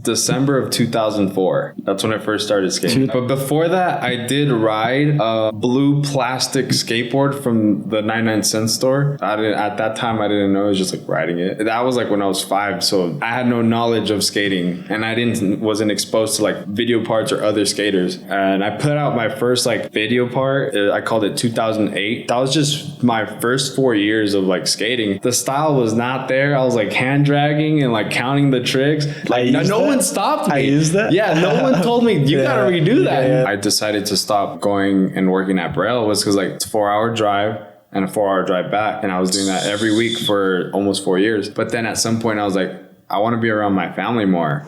December of 2004. That's when I first started skating. But before that, I did ride a blue plastic skateboard from the 99-cent store. At that time, I didn't know. I was just like riding it. That was like when I was 5. So I had no knowledge of skating and I wasn't exposed to like video parts or other skaters. And I put out my first like video part. I called it 2008. That was just my first 4 years of like skating. The style was not there. I was like hand dragging and like counting the tricks. Like no one stopped me. I used that? Yeah, no one told me you gotta redo that. Yeah. I decided to stop going and working at Braille was because like it's a 4-hour drive and a 4-hour drive back. And I was doing that every week for almost 4 years. But then at some point I was like, I want to be around my family more.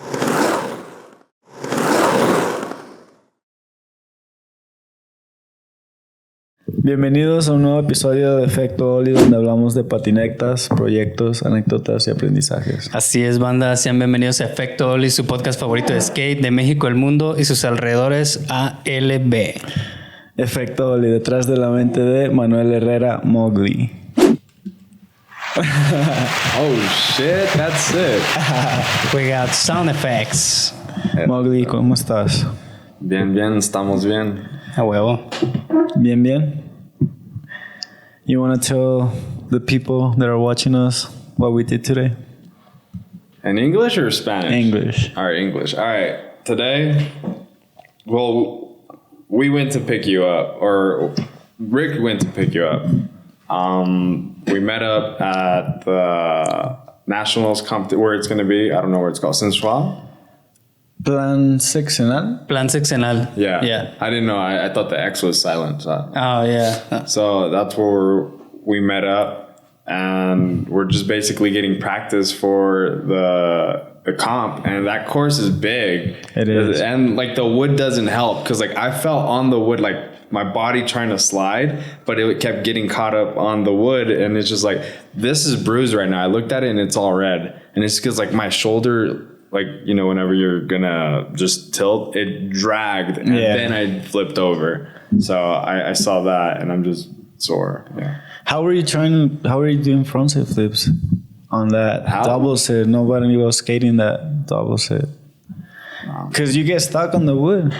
Bienvenidos a un nuevo episodio de Efecto Ollie, donde hablamos de patinetas, proyectos, anécdotas y aprendizajes. Así es, banda. Sean bienvenidos a Efecto Ollie, su podcast favorito de skate de México, el mundo y sus alrededores ALB. Efecto Ollie, detrás de la mente de Manuel Herrera, Mowgli. Oh shit, that's sick. We got sound effects. Mowgli, ¿cómo estás? Bien, estamos bien. A huevo. Bien. You want to tell the people that are watching us what we did today? In English or Spanish? English. All right, English. All right. Today, well, we went to pick you up, or Rick went to pick you up. We met up at the Nationals where it's going to be. I don't know where it's called. Sensual? Plan sexenal? Plan sexenal. Yeah. I didn't know. I thought the X was silent. So. Oh, yeah. So that's where we met up, and we're just basically getting practice for the comp, and that course is big. It is. And like the wood doesn't help because like I felt on the wood, like my body trying to slide, but it kept getting caught up on the wood, and it's just like, this is bruised right now. I looked at it and it's all red, and it's because like my shoulder, like, you know, whenever you're gonna just tilt, it dragged, and then I flipped over. So I saw that, and I'm just sore. Yeah. How are you doing frontside flips on that double set? Nobody was skating that double set. Because you get stuck on the wood.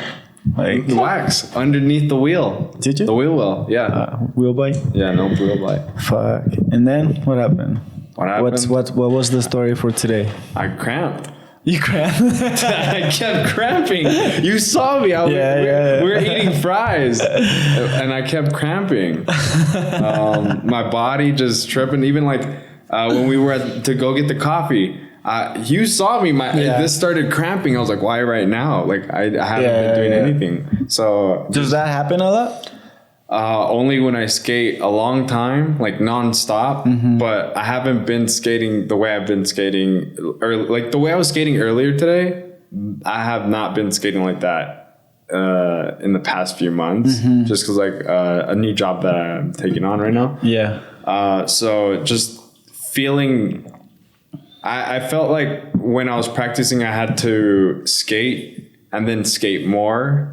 Like wax underneath the wheel. Did you? The wheel well, yeah. Wheel bite? Yeah, no wheel bite. Fuck. And then what happened? What was the story for today? I cramped. You cramped? I kept cramping. You saw me. We were eating fries, and I kept cramping. My body just tripping. Even like when we were to go get the coffee, you saw me. This started cramping. I was like, why right now? Like I haven't been doing anything. So does that happen a lot? Only when I skate a long time, like nonstop. Mm-hmm. But I haven't been skating the way I've been skating, or like the way I was skating earlier today. I have not been skating like that in the past few months, just because like a new job that I'm taking on right now. Yeah. So just feeling, I felt like when I was practicing, I had to skate and then skate more.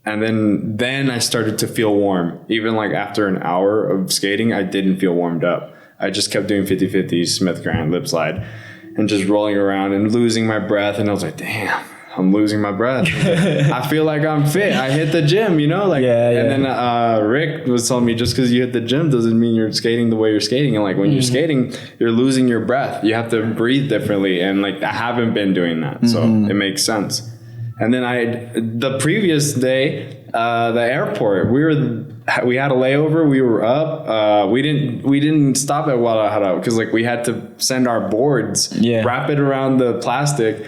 And then I started to feel warm. Even like after an hour of skating, I didn't feel warmed up. I just kept doing 50-50, Smith Grant, lip slide, and just rolling around and losing my breath. And I was like, damn, I'm losing my breath. I feel like I'm fit. I hit the gym, you know? Like, And then Rick was telling me, just because you hit the gym doesn't mean you're skating the way you're skating. And like when you're skating, you're losing your breath. You have to breathe differently. And like I haven't been doing that. So it makes sense. And then the previous day, the airport, we had a layover. We were up. We didn't stop at Guadalajara because like we had to send our boards, wrap it around the plastic,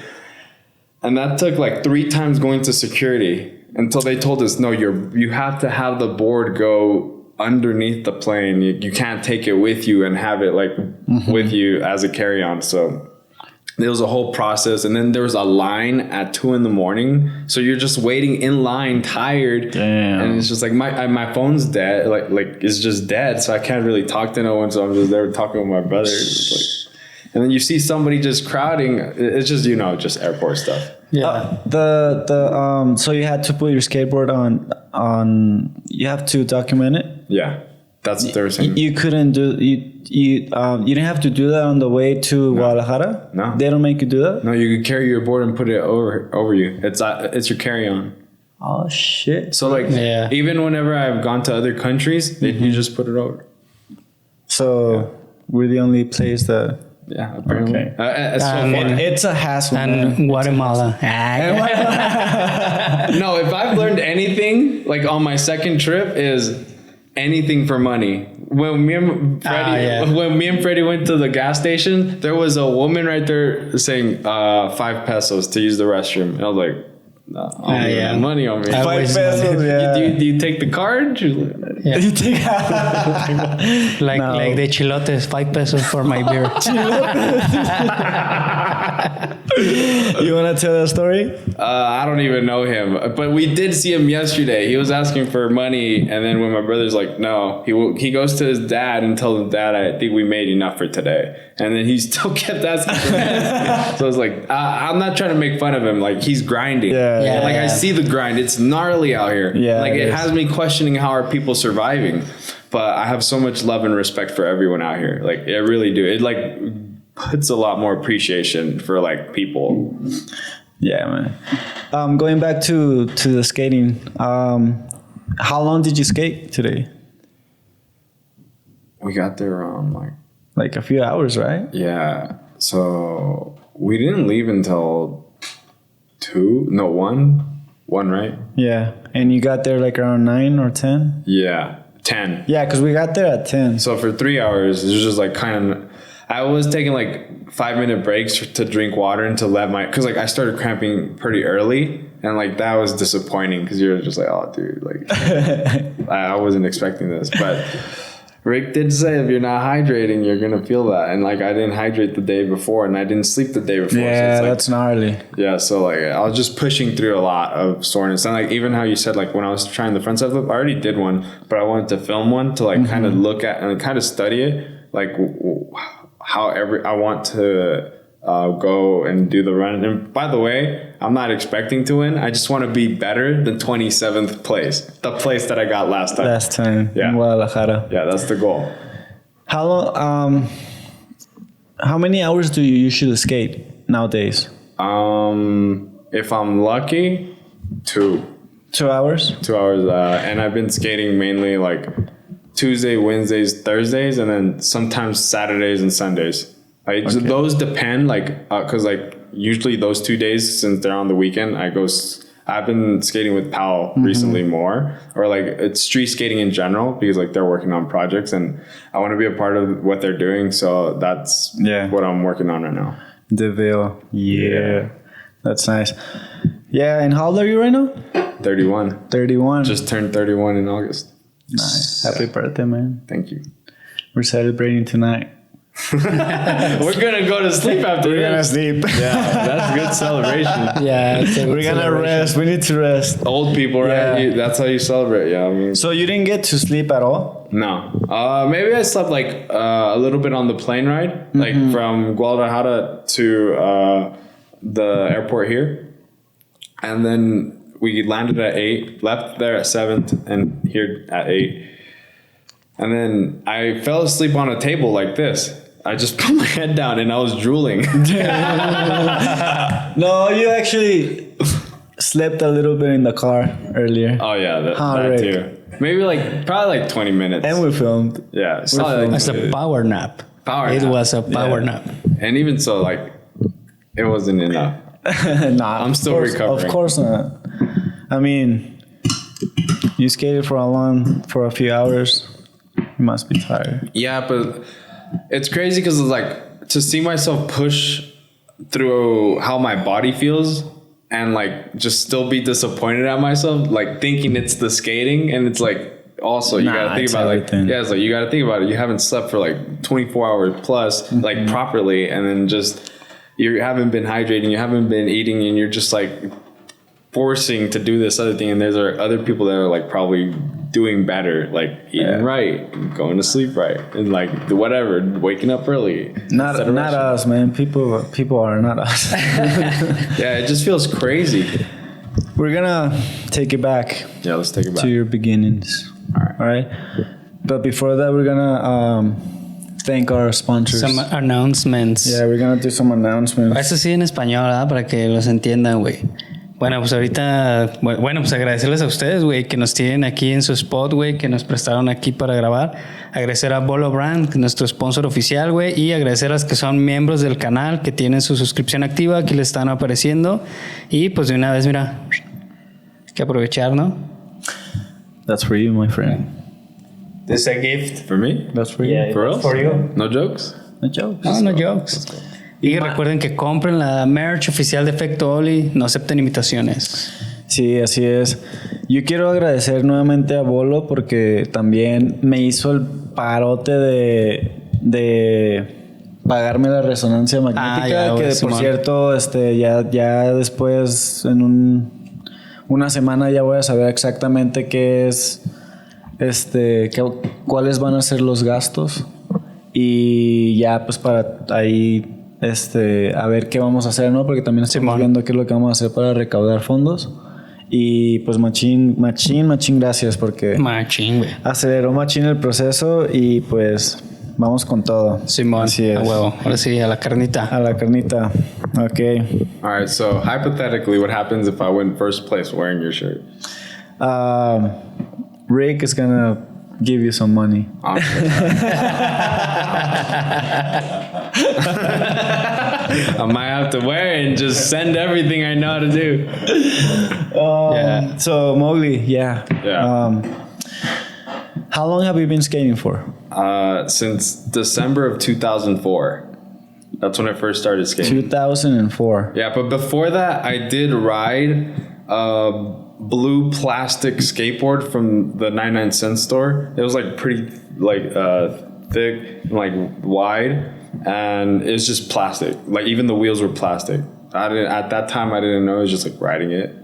and that took like 3 times going to security until they told us, no, you have to have the board go underneath the plane. You can't take it with you and have it like with you as a carry-on. So there was a whole process, and then there was a line at 2 a.m. So you're just waiting in line, tired. Damn. And it's just like my phone's dead, like it's just dead. So I can't really talk to no one. So I'm just there talking with my brother. And then you see somebody just crowding. It's just, you know, just airport stuff. Yeah. So you had to put your skateboard on. You have to document it. Yeah. That's what they were saying. You couldn't do you didn't have to do that on the way to Guadalajara? No. They don't make you do that? No, you could carry your board and put it over you. It's your carry-on. Oh shit. So like even whenever I've gone to other countries, you just put it over. So we're the only place that Yeah, apparently. Okay. It's so fun. It's a hassle. And Guatemala. No, if I've learned anything, like on my second trip, is anything for money. When me and Freddie went to the gas station, there was a woman right there saying 5 pesos to use the restroom. And I was like, no, I don't have money on me. 5 pesos, yeah. Do you take the card? Yeah. You take like the chilotes, 5 pesos for my beer. You want to tell that story? I don't even know him, but we did see him yesterday. He was asking for money, and then when my brother's like, no, he goes to his dad and tells his dad, I think we made enough for today. And then he still kept asking for money. So I was like, I'm not trying to make fun of him. Like, he's grinding. Yeah. I see the grind. It's gnarly out here. Yeah, like it has me questioning how are people surviving. But I have so much love and respect for everyone out here. Like, I really do. It like puts a lot more appreciation for like people. Yeah, man. Going back to the skating. How long did you skate today? We got there around like a few hours, right? Yeah. So we didn't leave until 1, right? Yeah. And you got there like around 9 or 10? Yeah. 10. Yeah, because we got there at 10. So for 3 hours, it was just like kind of, I was taking like 5-minute breaks to drink water and to let cause like I started cramping pretty early, and like that was disappointing because you're just like, oh dude, like I wasn't expecting this. But Rick did say if you're not hydrating, you're gonna feel that. And like I didn't hydrate the day before, and I didn't sleep the day before. Yeah, so it's that's gnarly. Yeah, so like I was just pushing through a lot of soreness. And like even how you said, like when I was trying the frontside flip, I already did one, but I wanted to film one to like kind of look at and kind of study it, like I want to go and do the run. And by the way, I'm not expecting to win. I just want to be better than 27th place, the place that I got last time. In Guadalajara. Yeah, that's the goal. How long? How many hours do you usually skate nowadays? If I'm lucky, 2. 2 hours. 2 hours, and I've been skating mainly like Tuesday, Wednesdays, Thursdays, and then sometimes Saturdays and Sundays. Those depend, like, cause like usually those 2 days, since they're on the weekend, I've been skating with Pal recently more, or like it's street skating in general because like they're working on projects and I want to be a part of what they're doing. So that's what I'm working on right now. DeVille. Yeah. That's nice. Yeah. And how old are you right now? 31. 31. Just turned 31 in August. Nice. Happy birthday, man. Thank you. We're celebrating tonight. We're gonna go to sleep after this. We're gonna sleep. Yeah, that's a good celebration. Yeah, we're gonna rest. We need to rest. Old people, right? Yeah. That's how you celebrate. Yeah. I mean, so you didn't get to sleep at all? No. Maybe I slept like a little bit on the plane ride, like from Guadalajara to the airport here, and then we landed at 8, left there at 7, and here at 8. And then I fell asleep on a table like this. I just put my head down and I was drooling. No, you actually slept a little bit in the car earlier. Oh yeah, that too. Maybe probably 20 minutes. And we filmed. Yeah. It's a power nap. It was a power nap. And even so, like, it wasn't enough. Nah, I'm still recovering. Of course not. I mean, you skated for a few hours. You must be tired. Yeah, but it's crazy because it's like to see myself push through how my body feels and like just still be disappointed at myself, like thinking it's the skating, and it's like also you gotta think about everything. It's like you gotta think about it. You haven't slept for like 24 hours plus like properly, and then just you haven't been hydrating, you haven't been eating, and you're just like forcing to do this other thing, and there's other people that are like probably doing better, like eating right, going to sleep right, and like whatever, waking up early. Not us, man. People are not us. Yeah, it just feels crazy. We're gonna take it back. Yeah, let's take it back to your beginnings. All right. But before that, we're gonna thank our sponsors. Some announcements. Yeah, we're gonna do some announcements. Eso sí en español, ¿verdad? Para que los entiendan, güey. Bueno, pues ahorita, bueno, pues agradecerles a ustedes, güey, que nos tienen aquí en su spot, güey, que nos prestaron aquí para grabar. Agradecer a Bolo Brand, nuestro sponsor oficial, güey, y agradecer a los que son miembros del canal, que tienen su suscripción activa, aquí les están apareciendo. Y pues de una vez, mira, hay que aprovechar, ¿no? That's for you, my friend. This is a gift. For me? That's for you. Yeah, For real? for you. No jokes? No jokes. No jokes. Y recuerden que compren la merch oficial de Efecto Ollie, no acepten invitaciones. Sí, así es. Yo quiero agradecer nuevamente a Bolo porque también me hizo el parote de pagarme la resonancia magnética, ya, que Simón. por cierto, ya después en una semana ya voy a saber exactamente qué es, cuáles van a ser los gastos y ya pues para ahí a ver qué vamos a hacer, ¿no? Porque también estamos viendo qué es lo que vamos a hacer para recaudar fondos. Y pues machín gracias porque Machín, güey. aceleró machín el proceso y pues vamos con todo. Simón, Así es. a huevo. Ahora sí, a la carnita. A la carnita. Ok. All right, so hypothetically, what happens if I win first place wearing your shirt? Rick is gonna give you some money. I might have to wear it and just send everything I know how to do. Yeah. So Mowgli, yeah. How long have you been skating for? Since December of 2004. That's when I first started skating. 2004. Yeah, but before that, I did ride a blue plastic skateboard from the 99-cent store. It was like pretty thick and like wide, and it's just plastic. Like even the wheels were plastic. At that time I didn't know. It was just like riding it.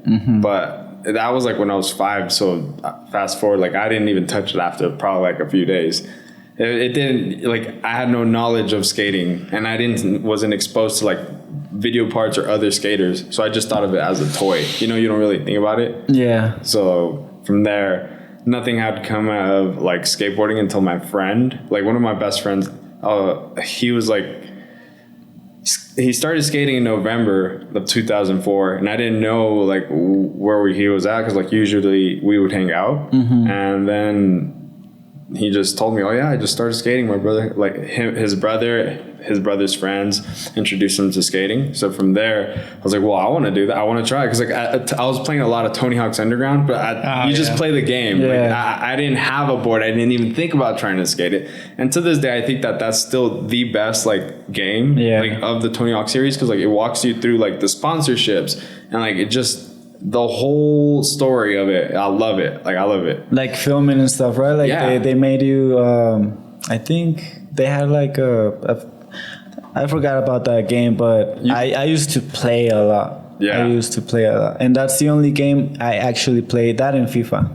But that was like when I was 5. So fast forward, like I didn't even touch it after probably like a few days. It didn't, like I had no knowledge of skating, and I wasn't exposed to like video parts or other skaters. So I just thought of it as a toy. You know, you don't really think about it. Yeah. So from there, nothing had come out of like skateboarding until my friend, like one of my best friends, he was like, he started skating in November of 2004, and I didn't know like where he was at, because like usually we would hang out. And then he just told me, oh yeah, I just started skating. My brother, like his brother's friends introduced him to skating. So from there, I was like, well, I want to do that. I want to try it. Because like I was playing a lot of Tony Hawk's Underground, but you just play the game. Yeah. Like, I didn't have a board. I didn't even think about trying to skate it. And to this day, I think that's still the best like game like of the Tony Hawk series, because like it walks you through like the sponsorships and like it just, the whole story of it. I love it. Like I love it. Like filming and stuff, right? Like they made you. I think they had like I forgot about that game, but I used to play a lot. Yeah. I used to play a lot, and that's the only game I actually played. That and FIFA.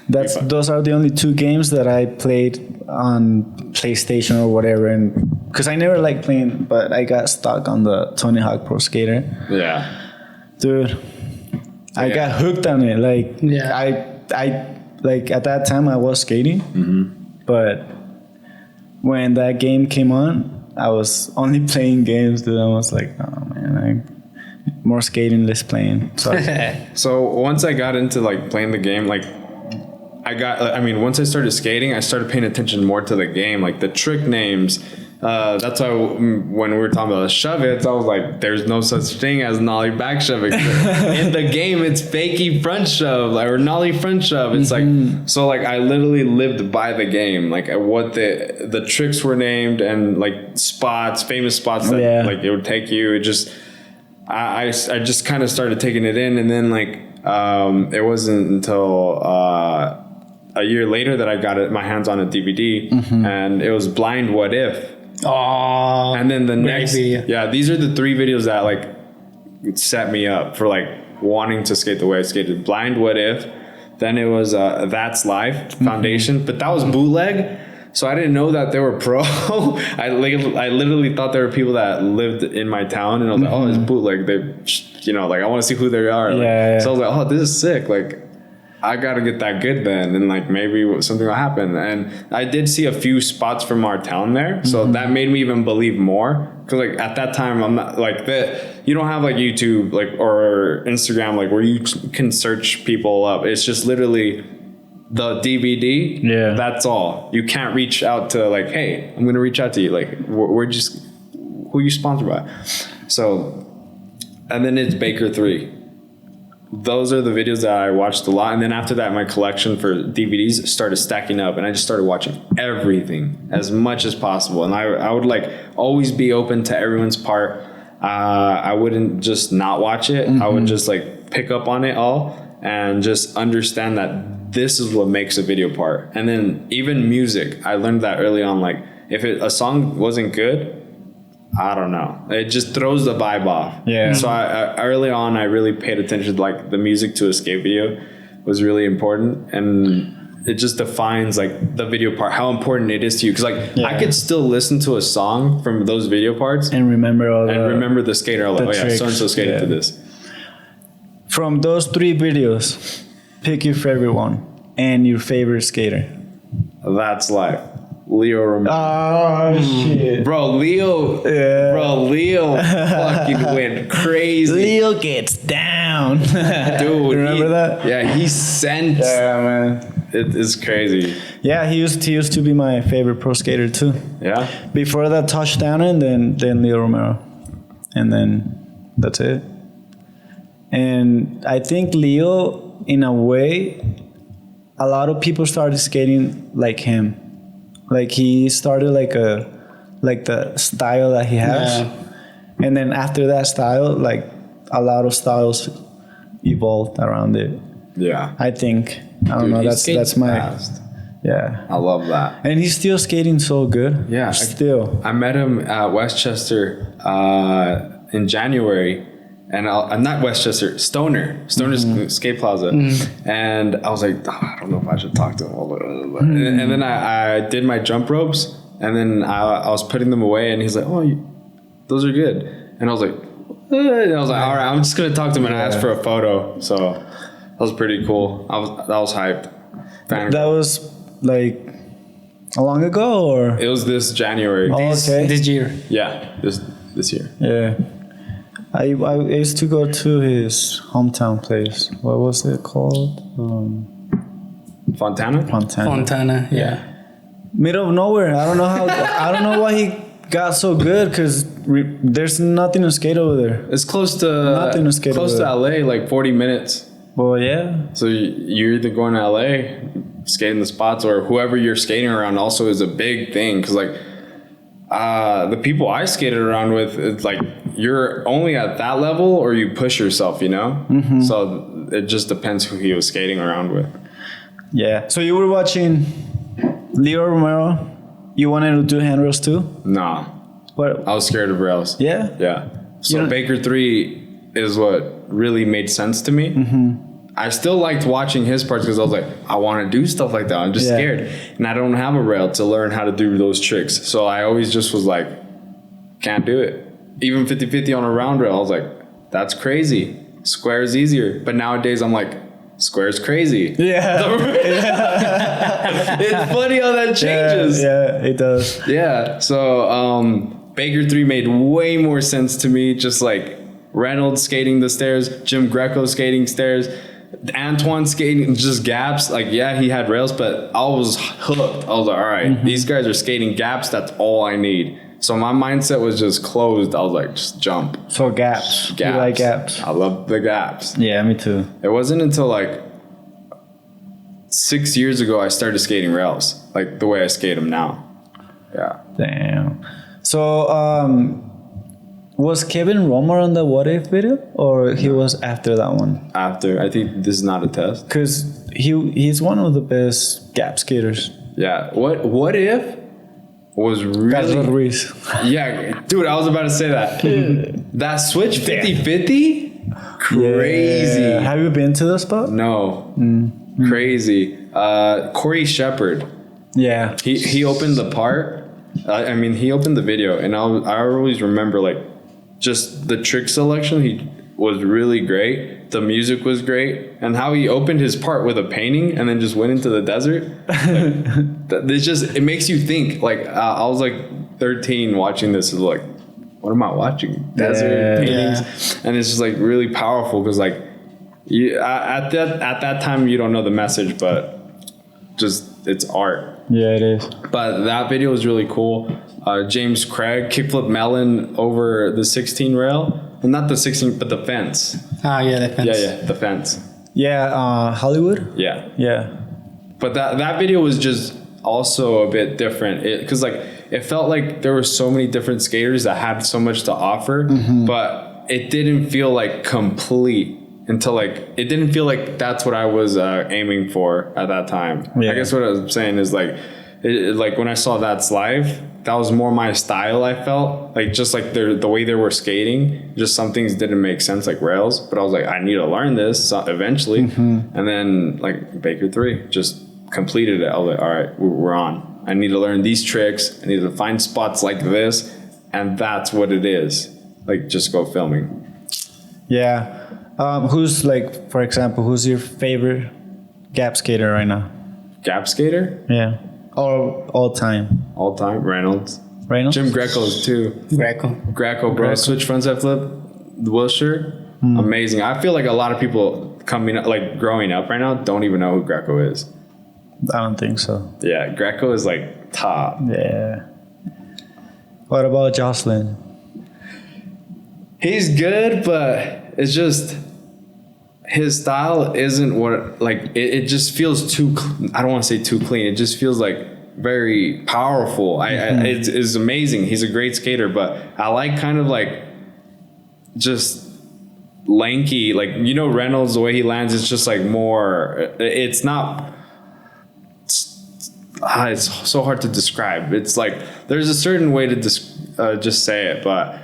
Those are the only 2 games that I played on PlayStation or whatever, and because I never liked playing, but I got stuck on the Tony Hawk Pro Skater. Yeah. Dude, I got hooked on it. Like, I like at that time I was skating, but when that game came on, I was only playing games. Dude, I was like, oh man, more skating, less playing. So once I got into like playing the game, like once I started skating, I started paying attention more to the game, like the trick names. That's why when we were talking about the shove it, I was like, there's no such thing as nollie back shove. In the game, it's fakie front shove, like, or nollie front shove. It's like, so like I literally lived by the game, like what the tricks were named, and like spots, famous spots that like it would take you. It just, I just kind of started taking it in, and then like it wasn't until a year later that I got my hands on a DVD, and it was Blind What If. Oh, and then the next, these are the 3 videos that like set me up for like wanting to skate the way I skated. Blind What If, then it was That's Life Foundation, but that was bootleg, so I didn't know that they were pro. I literally thought there were people that lived in my town, and I was like, oh, it's bootleg. They, like I want to see who they are. So I was like, oh, this is sick. Like, I gotta get that good then, and like maybe something will happen. And I did see a few spots from our town there, so that made me even believe more. Because like at that time, I'm not like that. You don't have like YouTube like or Instagram like where you can search people up. It's just literally the DVD. Yeah, that's all. You can't reach out to like, hey, I'm gonna reach out to you. Like we're just who you sponsored by. So, and then it's Baker 3. Those are the videos that I watched a lot. And then after that, my collection for DVDs started stacking up, and I just started watching everything as much as possible. And I would like always be open to everyone's part. I wouldn't just not watch it. I would just like pick up on it all and just understand that this is what makes a video part. And then even music, I learned that early on. Like if a song wasn't good, I don't know. It just throws the vibe off. Yeah. So I early on, I really paid attention to like the music to a skate video was really important, and it just defines like the video part, how important it is to you. Because like I could still listen to a song from those video parts and remember all remember the skater. Like, tricks. so and so skated to this. From those 3 videos, pick your favorite one and your favorite skater. That's life. Leo Romero. Oh shit. Bro, Leo fucking went crazy. Leo gets down. Dude, remember that? Yeah, he sent. Yeah, man. It is crazy. Yeah, he used to be my favorite pro skater too. Yeah. Before that, touchdown, and then Leo Romero, and then that's it. And I think Leo, in a way, a lot of people started skating like him. Like he started like the style that he has, and then after that style, like a lot of styles evolved around it. Yeah, I think. I don't know. That's my. Fast. Yeah, I love that. And he's still skating so good. Yeah, still. I met him at Westchester in January. And I'm not Westchester, Stoner's Skate Plaza. And I was like, I don't know if I should talk to him. And then I did my jump ropes, and then I was putting them away, and he's like, oh, those are good. And I was like, and I was like, all right, I'm just going to talk to him. And I asked for a photo. So that was pretty cool. That was hyped. That was like long ago, or? It was this January. Oh, okay. This year. Yeah, this year. Yeah. I used to go to his hometown place. What was it called? Fontana? Yeah. Middle of nowhere. I don't know how. I don't know why he got so good, because there's nothing to skate over there. It's close to nothing to skate close over to LA, like 40 minutes. Well, yeah. So you're either going to LA, skating the spots, or whoever you're skating around also is a big thing. Because like the people I skated around with, it's like you're only at that level or you push yourself, you know? So it just depends who he was skating around with. Yeah. So you were watching Leo Romero. You wanted to do handrails too? Nah. What? I was scared of rails. Yeah? Yeah. So Baker 3 is what really made sense to me. I still liked watching his parts because I was like, I want to do stuff like that. I'm just scared. And I don't have a rail to learn how to do those tricks. So I always just was like, can't do it. Even 50-50 on a round rail, I was like, that's crazy. Square is easier. But nowadays I'm like, square is crazy. Yeah. It's funny how that changes. Yeah, it does. Yeah. So Baker 3 made way more sense to me. Just like Reynolds skating the stairs, Jim Greco skating stairs, Antoine skating just gaps. Like, yeah, he had rails, but I was hooked. I was like, all right, these guys are skating gaps. That's all I need. So my mindset was just closed. I was like, just jump. So gaps. You like gaps? I love the gaps. Yeah, me too. It wasn't until like 6 years ago I started skating rails, like the way I skate them now. Yeah. Damn. So, was Kevin Romer on the What If video, or he was after that one? After. I think this is not a test. Because he's one of the best gap skaters. Yeah. What If was really... Carlos Ruiz. Yeah. Dude, I was about to say that. That switch 50-50? Crazy. Yeah. Have you been to the spot? No. Crazy. Corey Shepard. Yeah. He opened the part. I mean, he opened the video, and I always remember like just the trick selection. He was really great, The music was great, and how he opened his part with a painting and then just went into the desert. It makes you think. Like I was like 13 watching this, is like, what am I watching? Desert paintings, and it's just like really powerful because like at that time you don't know the message, but just it's art. Yeah, it is. But that video was really cool. James Craig kickflip melon over the 16 rail. Well, not the 16, but the fence. Ah, yeah, the fence. Yeah, the fence. Yeah, Hollywood. Yeah. Yeah. But that video was just also a bit different. Because like it felt like there were so many different skaters that had so much to offer, but it didn't feel like complete until like it didn't feel like that's what I was aiming for at that time. Yeah. I guess what I was saying is like like when I saw That's Live, that was more my style. I felt like just like the way they were skating, just some things didn't make sense, like rails, but I was like, I need to learn this eventually. And then like Baker 3 just completed it. I was like, all right, we're on. I need to learn these tricks. I need to find spots like this, and that's what it is. Like just go filming. Yeah. Who's like, for example, who's your favorite gap skater right now? Gap skater? Yeah. Or all time? All time? Reynolds. Jim Greco's too. Greco, bro. Switch frontside flip. The Wilshire. Amazing. I feel like a lot of people coming up, like growing up right now, don't even know who Greco is. I don't think so. Yeah, Greco is like top. Yeah. What about Jocelyn? He's good, but it's just his style isn't what, like, it just feels too, I don't want to say too clean. It just feels like very powerful. It's amazing. He's a great skater, but I like kind of like just lanky, like, you know, Reynolds, the way he lands, it's just like more, it's not, it's so hard to describe. It's like, there's a certain way to just say it, but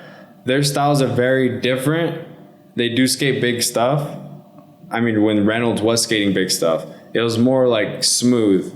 their styles are very different. They do skate big stuff. I mean, when Reynolds was skating big stuff, it was more like smooth,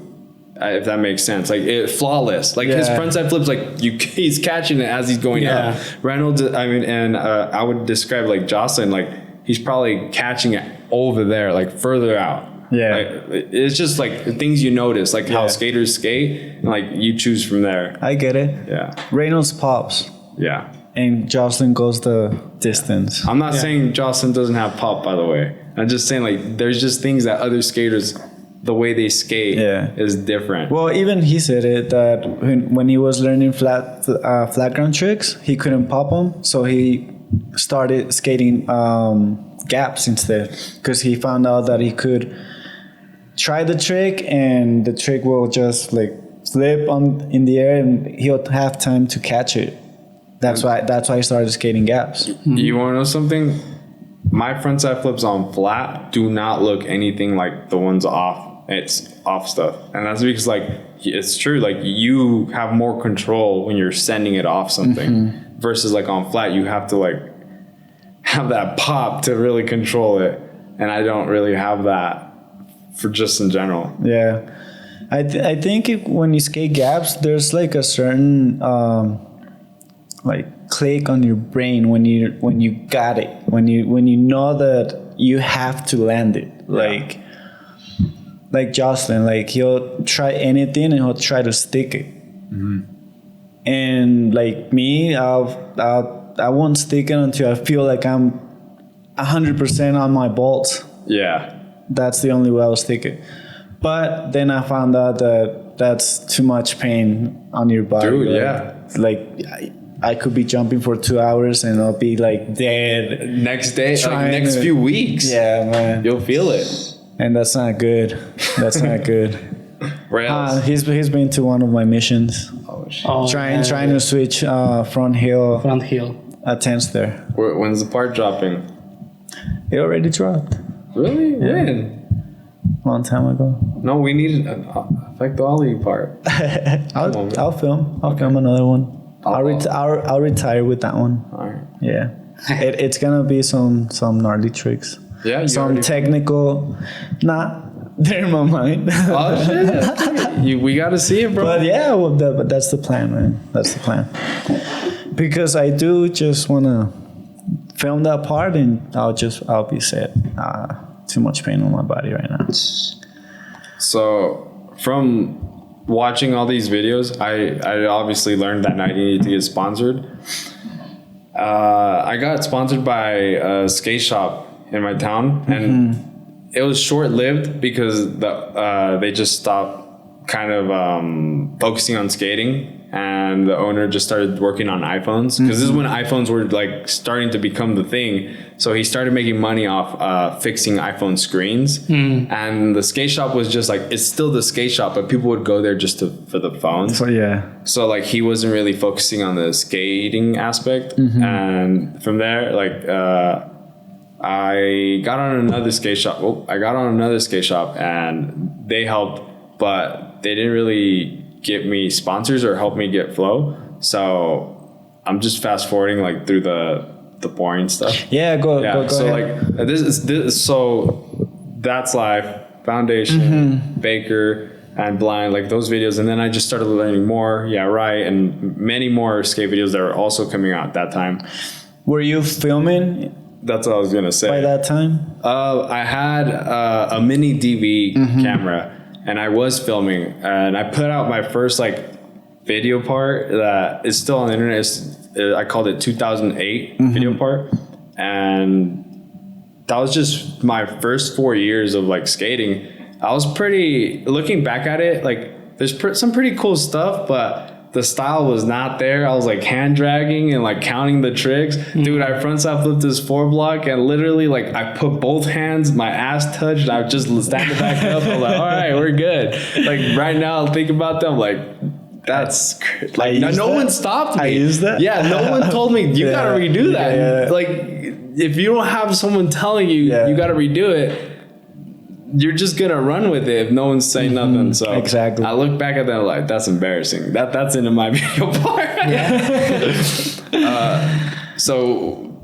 if that makes sense. Like flawless. Like his frontside flips, like he's catching it as he's going up. Reynolds, I mean, and I would describe like Jocelyn, like he's probably catching it over there, like further out. Yeah. Like, it's just like the things you notice, like how skaters skate, and like you choose from there. I get it. Yeah. Reynolds pops. Yeah. And Jocelyn goes the distance. I'm not saying Jocelyn doesn't have pop, by the way. I'm just saying, like, there's just things that other skaters, the way they skate is different. Well, even he said it, that when he was learning flat ground tricks, he couldn't pop them. So he started skating gaps instead, because he found out that he could try the trick and the trick will just like flip in the air and he'll have time to catch it. That's why he started skating gaps. You want to know something? My frontside flips on flat do not look anything like the ones off. It's off stuff. And that's because, like, it's true. Like, you have more control when you're sending it off something versus, like, on flat, you have to, like, have that pop to really control it. And I don't really have that for just in general. Yeah. I think when you skate gaps, there's, like, a certain... like click on your brain when you got it, when you know that you have to land it. Like Jocelyn, like he'll try anything and he'll try to stick it. And like me, I won't stick it until I feel like I'm 100% on my bolts. Yeah, that's the only way I'll stick it. But then I found out that that's too much pain on your body. Dude, like I could be jumping for 2 hours and I'll be like dead. Next day, like next few weeks. Yeah, man. You'll feel it. And that's not good. That's not good. He's been to one of my missions. Trying to switch front heel. Attempts there. When's the part dropping? It already dropped. Really? Yeah. When? Long time ago. No, we need an Efecto Ollie part. I'll film. I'll film another one. I'll retire with that one. All right. Yeah. It's gonna be some gnarly tricks. Yeah. Some technical. They're in my mind. Oh shit! We got to see it, bro. But yeah, but that's the plan, man. That's the plan. Because I do just wanna film that part, and I'll be set. Too much pain on my body right now. So from watching all these videos, I obviously learned that night you need to get sponsored. I got sponsored by a skate shop in my town, and it was short-lived because they just stopped kind of focusing on skating, and the owner just started working on iPhones, because this is when iPhones were like starting to become the thing. So he started making money off fixing iPhone screens, and the skate shop was just like, it's still the skate shop, but people would go there just for the phones. So yeah. So like he wasn't really focusing on the skating aspect, and from there, like I got on another skate shop. And they helped, but they didn't really get me sponsors or help me get flow. So I'm just fast forwarding like through the boring stuff. Yeah, go so ahead. like this so that's life, foundation, Baker, and blind, like those videos. And then I just started learning more. Yeah, right. And many more skate videos that were also coming out at that time. Were you filming? That's what I was gonna say. By that time? I had a mini DV camera, and I was filming, and I put out my first like video part that is still on the internet. I called it 2008 video part, and that was just my first 4 years of like skating. I was pretty, looking back at it, like there's some pretty cool stuff, but the style was not there. I was like hand dragging and like counting the tricks. Dude, I frontside flipped this 4-block, and literally like I put both hands, my ass touched, and I just stand it back up. I'm like, all right, we're good. Like right now, I'll think about them like, that's like no one stopped me. I used that? Yeah, no one told me you gotta redo that. Yeah. Like if you don't have someone telling you you gotta redo it, you're just gonna run with it if no one's saying nothing. So exactly. I look back at that like, that's embarrassing. That's into my video part. So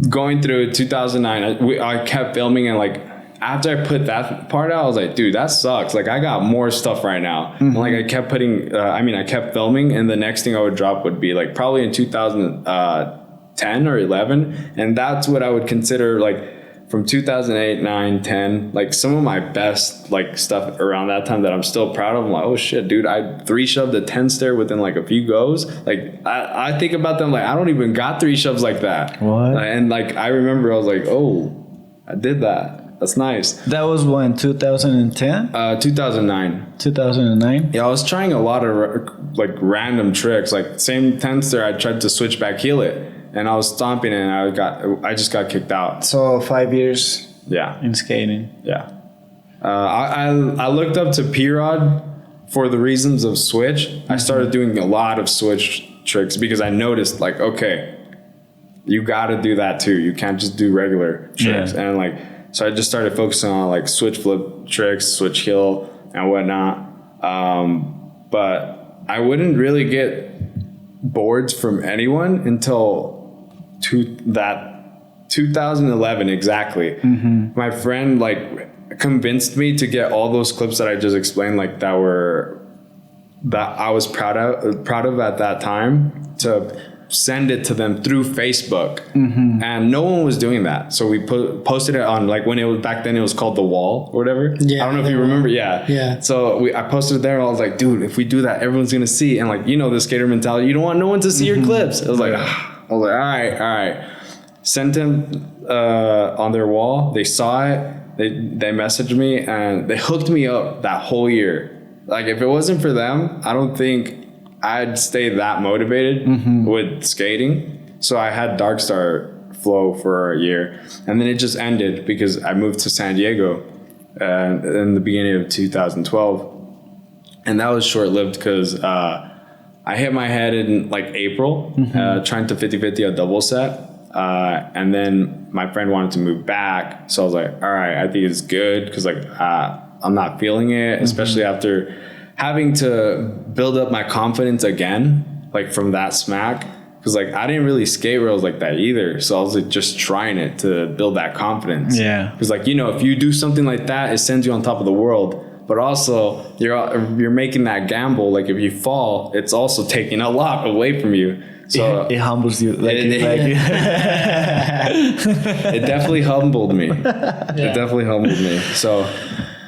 going through 2009, I kept filming, and like after I put that part out, I was like, dude, that sucks. Like I got more stuff right now. And like I kept putting, I kept filming, and the next thing I would drop would be like probably in 2010 or 11, and that's what I would consider like. From 2008, 9, 10, like some of my best like stuff around that time that I'm still proud of. I'm like, oh shit, dude, I 3-shoved a 10 stair within like a few goes. Like I think about them like, I don't even got 3 shoves like that. What? And like I remember I was like, oh, I did that. That's nice. That was when, 2010? 2009. 2009? Yeah, I was trying a lot of like random tricks. Like same 10 stair, I tried to switch back heel it. And I was stomping, and I just got kicked out. So 5 years. Yeah. In skating. Yeah. I looked up to P-Rod for the reasons of switch. I started doing a lot of switch tricks because I noticed like, okay, you got to do that too. You can't just do regular tricks. And like, so I just started focusing on like switch flip tricks, switch heel and whatnot. But I wouldn't really get boards from anyone until 2011 exactly. My friend like convinced me to get all those clips that I just explained, like that I was proud of at that time, to send it to them through Facebook. And no one was doing that, so we posted it on like when it was back then it was called The Wall or whatever. I don't know if you remember. So I posted it there, and I was like, dude, if we do that, everyone's gonna see. And like, you know, the skater mentality, you don't want no one to see your clips. I was like, all right. Sent them on their wall. They saw it. They messaged me, and they hooked me up that whole year. Like if it wasn't for them, I don't think I'd stay that motivated with skating. So I had Dark Star flow for a year, and then it just ended because I moved to San Diego in the beginning of 2012, and that was short-lived because I hit my head in like April trying to 50-50 a double set, and then my friend wanted to move back, so I was like, all right, I think it's good because like I'm not feeling it, especially after having to build up my confidence again, like from that smack. Because like I didn't really skate rails like that either, so I was like just trying it to build that confidence. Yeah. Because like, you know, if you do something like that, it sends you on top of the world. But also you're making that gamble. Like if you fall, it's also taking a lot away from you. So it humbles you. Like, it definitely humbled me. It definitely humbled me. So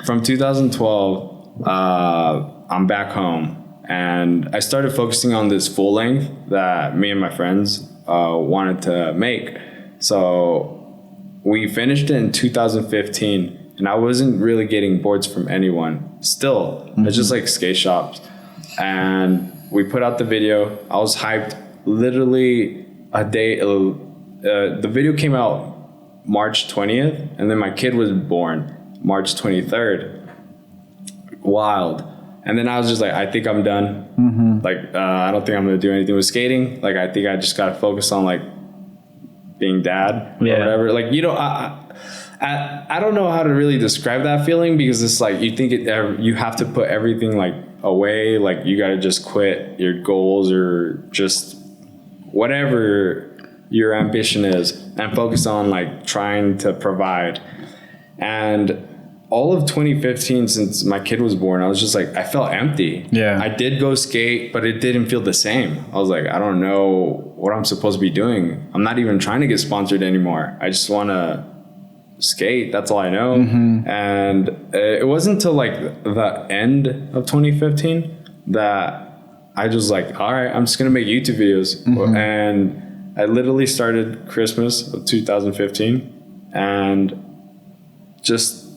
from 2012, I'm back home. And I started focusing on this full length that me and my friends wanted to make. So we finished it in 2015, and I wasn't really getting boards from anyone. Still, it's just like skate shops. And we put out the video. I was hyped. Literally a day. The video came out March 20th, and then my kid was born March 23rd. Wild. And then I was just like, I think I'm done. Like, I don't think I'm going to do anything with skating. Like, I think I just got to focus on, like, being dad or whatever. Like, you know, I don't know how to really describe that feeling, because it's like, you think you have to put everything, like, away. Like, you got to just quit your goals or just whatever your ambition is and focus on, like, trying to provide. And all of 2015, since my kid was born, I was just like, I felt empty. Yeah. I did go skate, but it didn't feel the same. I was like, I don't know what I'm supposed to be doing. I'm not even trying to get sponsored anymore. I just want to skate. That's all I know. And it wasn't until like the end of 2015 that I just like, all right, I'm just going to make YouTube videos. And I literally started Christmas of 2015 and just,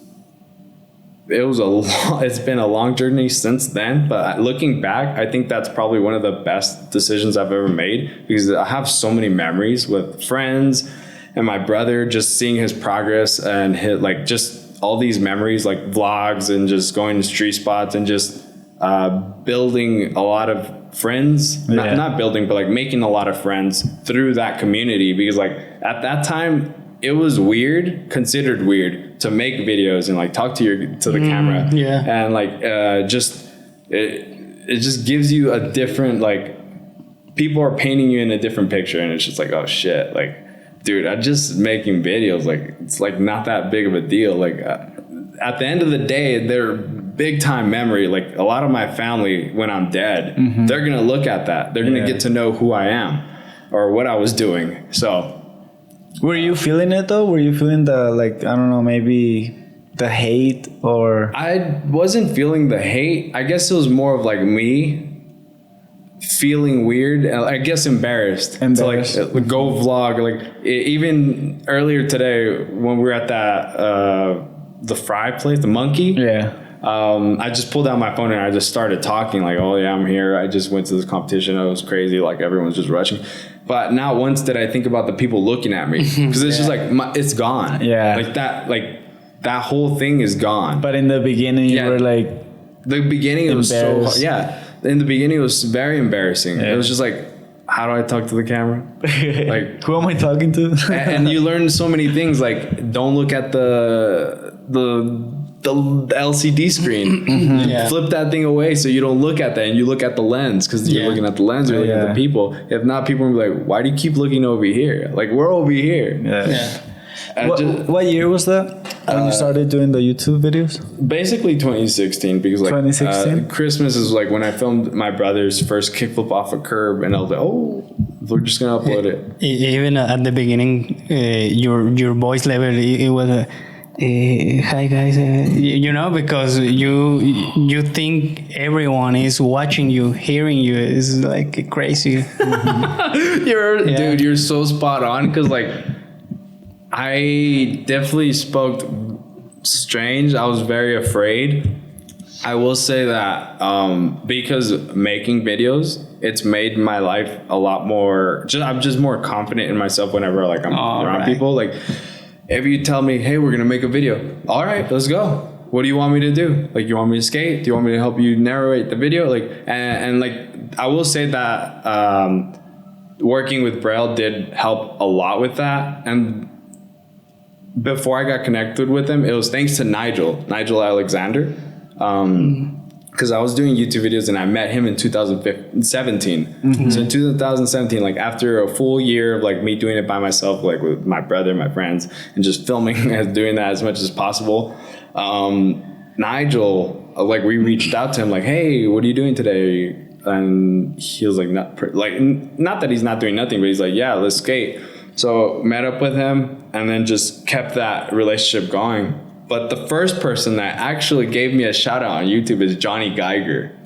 it's been a long journey since then, but looking back, I think that's probably one of the best decisions I've ever made, because I have so many memories with friends and my brother, just seeing his progress and like just all these memories, like vlogs and just going to street spots and just building a lot of friends, not building, but like making a lot of friends through that community. Because like at that time, it was considered weird to make videos and like talk to the camera. And like it just gives you a different, like, people are painting you in a different picture, and it's just like, oh shit, like, dude, I'm just making videos, like, it's like not that big of a deal. Like at the end of the day, they're big time memory. Like a lot of my family, when I'm dead, they're gonna look at that, they're gonna get to know who I am or what I was doing. So were you feeling it though? Were you feeling the, like, I don't know, maybe the hate? Or I wasn't feeling the hate. I guess it was more of like me feeling weird. I guess embarrassed. To like go vlog. Like even earlier today when we were at that the fry place, the monkey. I just pulled out my phone and I just started talking like, oh yeah, I'm here. I just went to this competition. It was crazy. Like everyone's just rushing. But not once did I think about the people looking at me, because it's just like, it's gone. Like that whole thing is gone. But in the beginning, you were like, the beginning, it was so hard. In the beginning, it was very embarrassing. It was just like, how do I talk to the camera? Like, who am I talking to? And you learn so many things. Like, don't look at the LCD screen. Flip that thing away so you don't look at that, and you look at the lens, because you're looking at the lens, you're looking at the people. If not, people will be like, why do you keep looking over here? Like, we're over here. What year was that when you started doing the YouTube videos? Basically 2016, because like 2016? Christmas is like when I filmed my brother's first kickflip off a curb, and I was like, oh, we're just gonna upload it. Even at the beginning, your voice level, it was a hi guys, you know, because you think everyone is watching you, hearing you, is like crazy. Dude, you're so spot on, because like I definitely spoke strange. I was very afraid. I will say that because making videos, it's made my life a lot more, I'm just more confident in myself whenever like I'm around people. Like, if you tell me, hey, we're going to make a video. All right, let's go. What do you want me to do? Like, you want me to skate? Do you want me to help you narrate the video? Like, and like, I will say that working with Braille did help a lot with that. And before I got connected with him, it was thanks to Nigel Alexander. Because I was doing YouTube videos and I met him in 2017. So in 2017, like after a full year of like me doing it by myself, like with my brother, my friends, and just filming and doing that as much as possible, Nigel, like we reached out to him like, hey, what are you doing today? and he was like, not that he's not doing nothing, but he's like, yeah, let's skate. So met up with him and then just kept that relationship going. But the first person that actually gave me a shout out on YouTube is Johnny Geiger.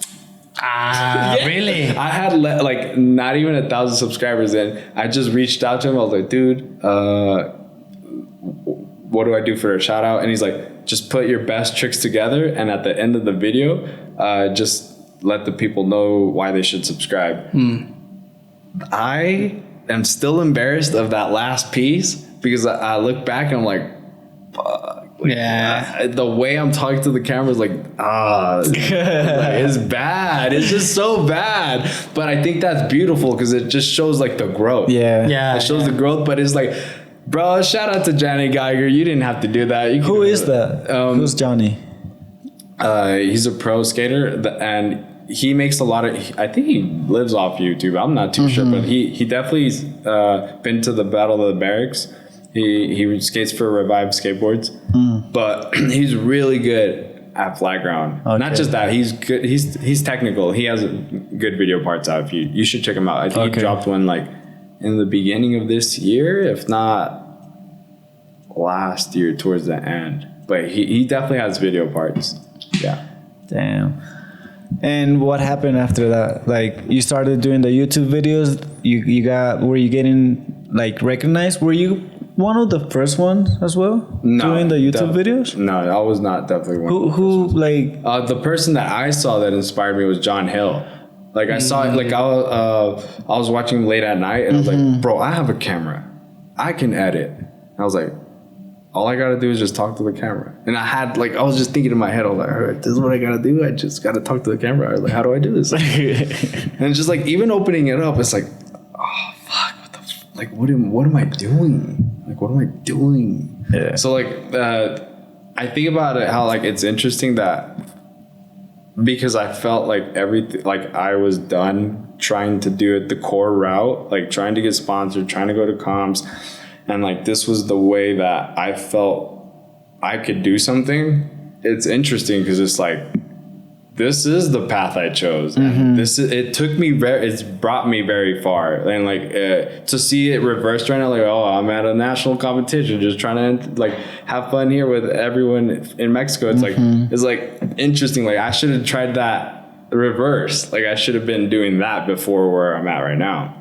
Really? I had like not even 1,000 subscribers in. I just reached out to him. I was like, dude, what do I do for a shout out? And he's like, just put your best tricks together. And at the end of the video, just let the people know why they should subscribe. I am still embarrassed of that last piece because I look back and I'm like, fuck. Like, the way I'm talking to the camera is like, it's bad. It's just so bad. But I think that's beautiful because it just shows like the growth. It shows the growth, but it's like, bro, shout out to Johnny Geiger. You didn't have to do that. Who is that? Who's Johnny? He's a pro skater and he makes a lot of, I think he lives off YouTube. I'm not too sure, but he definitely's been to the Battle of the Barracks. He skates for Revive Skateboards, but he's really good at flat ground. Okay. Not just that, he's good. He's technical. He has good video parts out. You should check him out. I think he dropped one like in the beginning of this year, if not last year towards the end. But he definitely has video parts. Yeah. Damn. And what happened after that? Like you started doing the YouTube videos. Were you getting like recognized? Were you one of the first ones as well? Doing the YouTube videos? No, I was not definitely one. Who like the person that I saw that inspired me was John Hill. Like I saw it, like I was watching late at night and I was like, bro, I have a camera. I can edit. And I was like, all I gotta do is just talk to the camera. And I was just thinking in my head, I was like, all right, this is what I gotta do. I just gotta talk to the camera. I was like, how do I do this? And it's just like, even opening it up, it's like, oh, fuck, what am I doing? Like, what am I doing? Yeah. So like, I think about it, how like, it's interesting that because I felt like everything, like I was done trying to do it the core route, like trying to get sponsored, trying to go to comps. And like, this was the way that I felt I could do something. It's interesting because it's like, this is the path I chose. And it's brought me very far. And like, to see it reversed right now, like, oh, I'm at a national competition, just trying to like have fun here with everyone in Mexico. It's like interesting. Like I should have tried that reverse. Like I should have been doing that before where I'm at right now.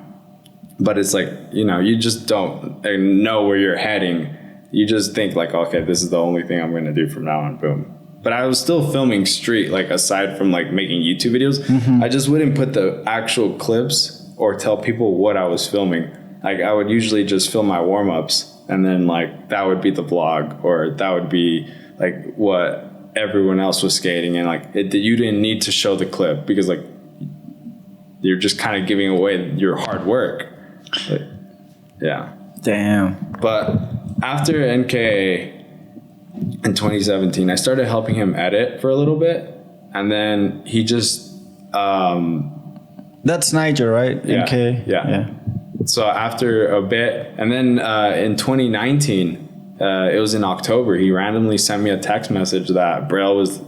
But it's like, you just don't know where you're heading. You just think like, okay, this is the only thing I'm going to do from now on, boom. But I was still filming street, like aside from like making YouTube videos, I just wouldn't put the actual clips or tell people what I was filming. Like I would usually just film my warm-ups and then like that would be the vlog or that would be like what everyone else was skating. And like you didn't need to show the clip because like you're just kind of giving away your hard work. Like, yeah. Damn. But after NKA in 2017, I started helping him edit for a little bit. And then he just... That's Niger, right? Yeah, NK? Yeah. So after a bit, and then in 2019, it was in October, he randomly sent me a text message that Braille was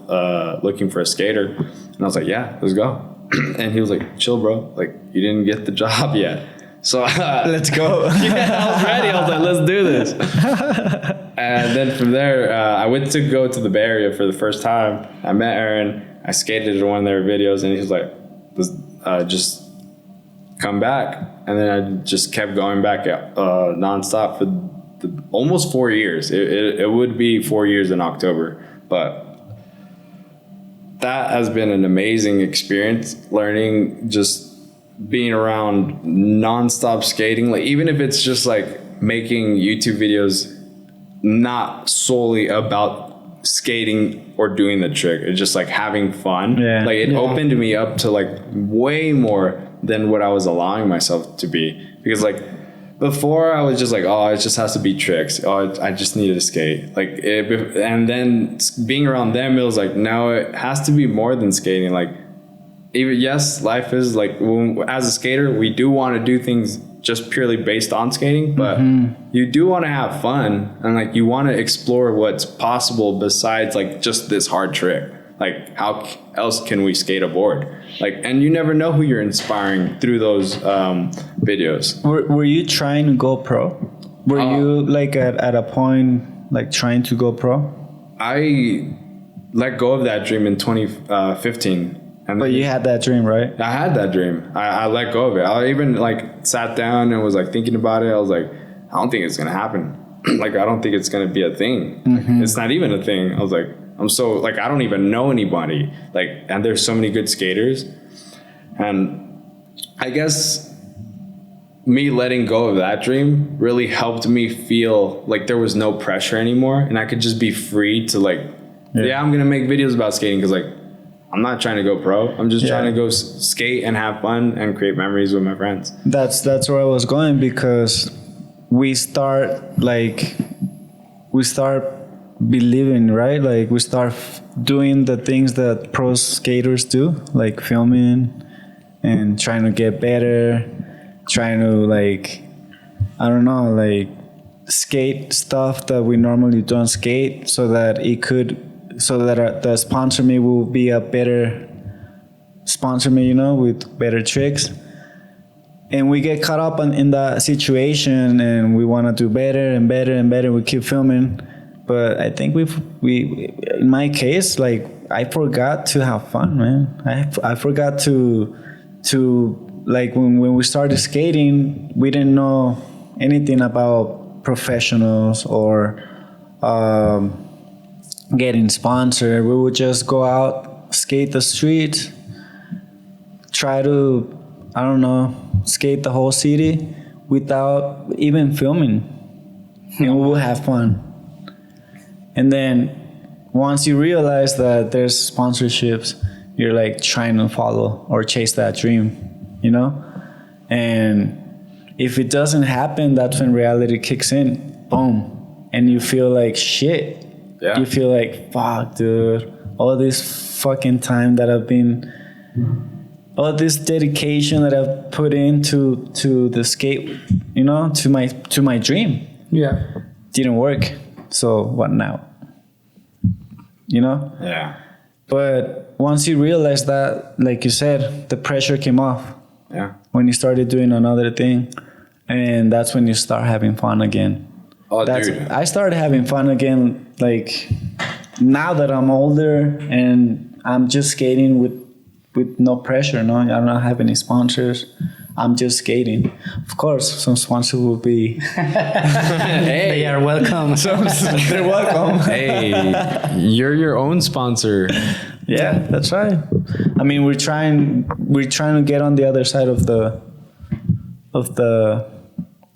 looking for a skater. And I was like, yeah, let's go. And he was like, chill, bro. Like, you didn't get the job yet. So let's go. Yeah, I was ready. I was like, let's do this. And then from there, I went to go to the Bay Area for the first time. I met Aaron. I skated in one of their videos, and he was like, just come back. And then I just kept going back nonstop for almost 4 years. It would be 4 years in October, but that has been an amazing experience, learning just being around nonstop skating. Like even if it's just like making YouTube videos not solely about skating or doing the trick, it's just like having fun. Yeah. Like it opened me up to like way more than what I was allowing myself to be. Because like before I was just like, oh, it just has to be tricks. Oh, I just need to skate. Like, and then being around them, it was like, no, it has to be more than skating. Like, even yes, life is like, as a skater, we do want to do things just purely based on skating, but you do want to have fun and like you want to explore what's possible besides like just this hard trick. Like, how else can we skate a board? Like, and you never know who you're inspiring through those videos. Were you trying to go pro? Were you like at a point like trying to go pro? I let go of that dream in 2015. But you had that dream, right? I had that dream. I let go of it. I even like sat down and was like thinking about it. I was like, I don't think it's gonna happen. Like, I don't think it's gonna be a thing. Like, it's not even a thing. I was like, I'm so like, I don't even know anybody. Like, and there's so many good skaters. And I guess me letting go of that dream really helped me feel like there was no pressure anymore, and I could just be free to like, yeah I'm gonna make videos about skating, because like, I'm not trying to go pro. I'm just trying to go skate and have fun and create memories with my friends. That's where I was going, because we start believing, right? Like, we start doing the things that pro skaters do, like filming and trying to get better, trying to like, I don't know, like skate stuff that we normally don't skate, so that the sponsor me will be a better sponsor me, you know, with better tricks. And we get caught up in that situation, and we want to do better and better and better. We keep filming, but I think we in my case, like, I forgot to have fun, man. I forgot to like, when we started skating, we didn't know anything about professionals or getting sponsored. We would just go out, skate the streets, try to, I don't know, skate the whole city without even filming, and we will have fun. And then once you realize that there's sponsorships, you're like trying to follow or chase that dream, you know? And if it doesn't happen, that's when reality kicks in, boom, and you feel like shit. You feel like, fuck, dude, all this fucking time that I've been, all this dedication that I've put into the skate, you know, to my dream. Yeah. Didn't work. So what now? You know? Yeah. But once you realize that, like you said, the pressure came off. Yeah. When you started doing another thing, and that's when you start having fun again. Oh, dude. I started having fun again, like, now that I'm older and I'm just skating with no pressure, no, I don't have any sponsors. I'm just skating. Of course, some sponsors will be. Hey. They are welcome. They're welcome. Hey, you're your own sponsor. Yeah, that's right. I mean, we're trying to get on the other side of the.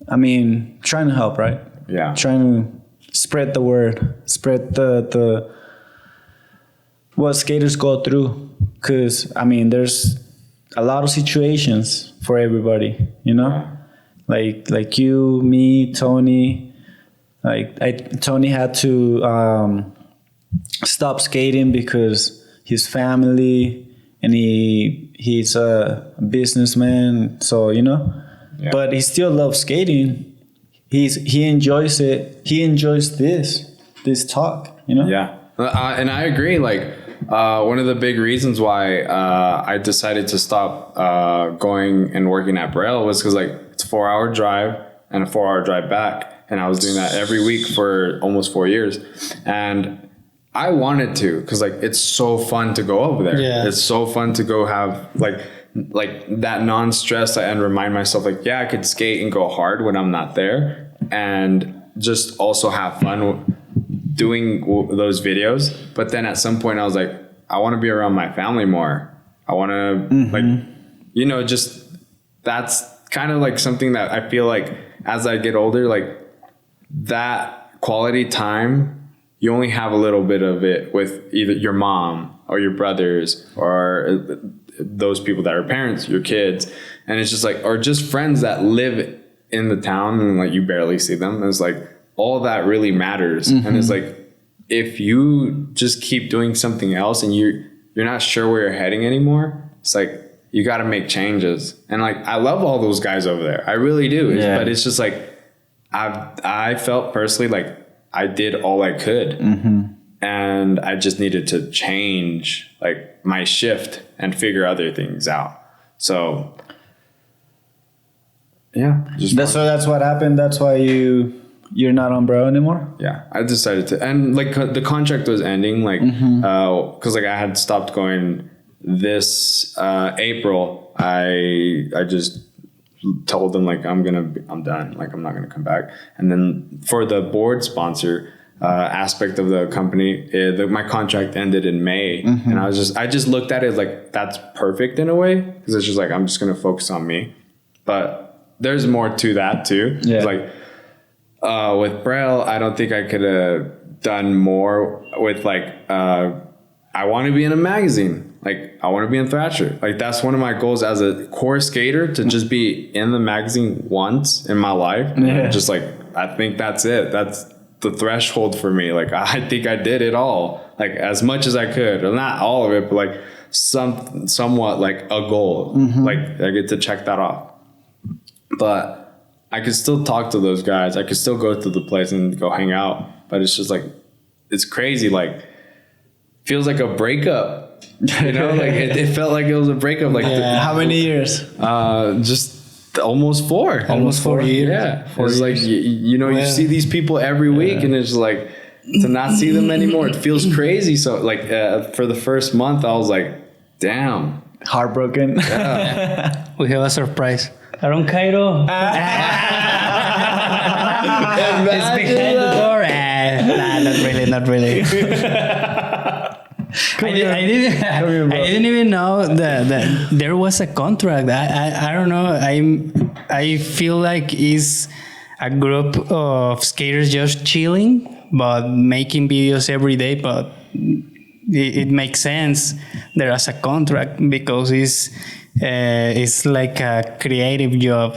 I mean, trying to help, right? Yeah. Trying to spread the word, spread the what skaters go through. Because, I mean, there's a lot of situations for everybody, you know? Yeah. Like you, me, Tony. Tony had to stop skating because his family, and he's a businessman, so, you know? Yeah. But he still loves skating. He enjoys it. He enjoys this talk, you know? Yeah. And I agree. Like, one of the big reasons why I decided to stop going and working at Braille was because, like, it's a 4-hour drive and a 4-hour drive back. And I was doing that every week for almost 4 years. And I wanted to, because, like, it's so fun to go over there. Yeah. It's so fun to go have, like that non-stress, and remind myself, like, yeah, I could skate and go hard when I'm not there, and just also have fun doing those videos. But then at some point I was like, I want to be around my family more. I want to like, you know, just, that's kind of like something that I feel like as I get older, like that quality time, you only have a little bit of it with either your mom or your brothers or those people that are parents, your kids. And it's just like, or just friends that live in the town and like you barely see them. And it's like, all that really matters. And it's like, if you just keep doing something else and you're not sure where you're heading anymore, it's like, you got to make changes. And like, I love all those guys over there. I really do. Yeah. But it's just like, I felt personally like I did all I could. and I just needed to change like my shift and figure other things out. So yeah, that's what happened. That's why you're not on Braille anymore. Yeah, I decided to, and like the contract was ending, like because like I had stopped going this April. I just told them like I'm done. Like I'm not gonna come back. And then for the board sponsor aspect of the company, my contract ended in May, and I just looked at it like that's perfect in a way, because it's just like I'm just gonna focus on me. But there's more to that too. Yeah. It's like with Braille, I don't think I could have done more with like I want to be in a magazine. Like I want to be in Thrasher. Like that's one of my goals as a core skater, to just be in the magazine once in my life. Yeah. Just like I think that's it. That's the threshold for me. Like I think I did it all, like as much as I could, or not all of it, but like somewhat like a goal. Like I get to check that off. But I could still talk to those guys. I could still go to the place and go hang out. But it's just like, it's crazy. Like, feels like a breakup. You know, like it felt like it was a breakup. Like how many years? Just almost 4. Almost 4 years. Yeah, it's like you know, you see these people every week, and it's like to not see them anymore. It feels crazy. So like for the first month, I was like, damn, heartbroken. Yeah. We have a surprise. Aaron Cairo. It's behind the door. Nah, not really. I didn't even know that there was a contract. I don't know. I feel like it's a group of skaters just chilling, but making videos every day. But it makes sense there is a contract, because it's like a creative job.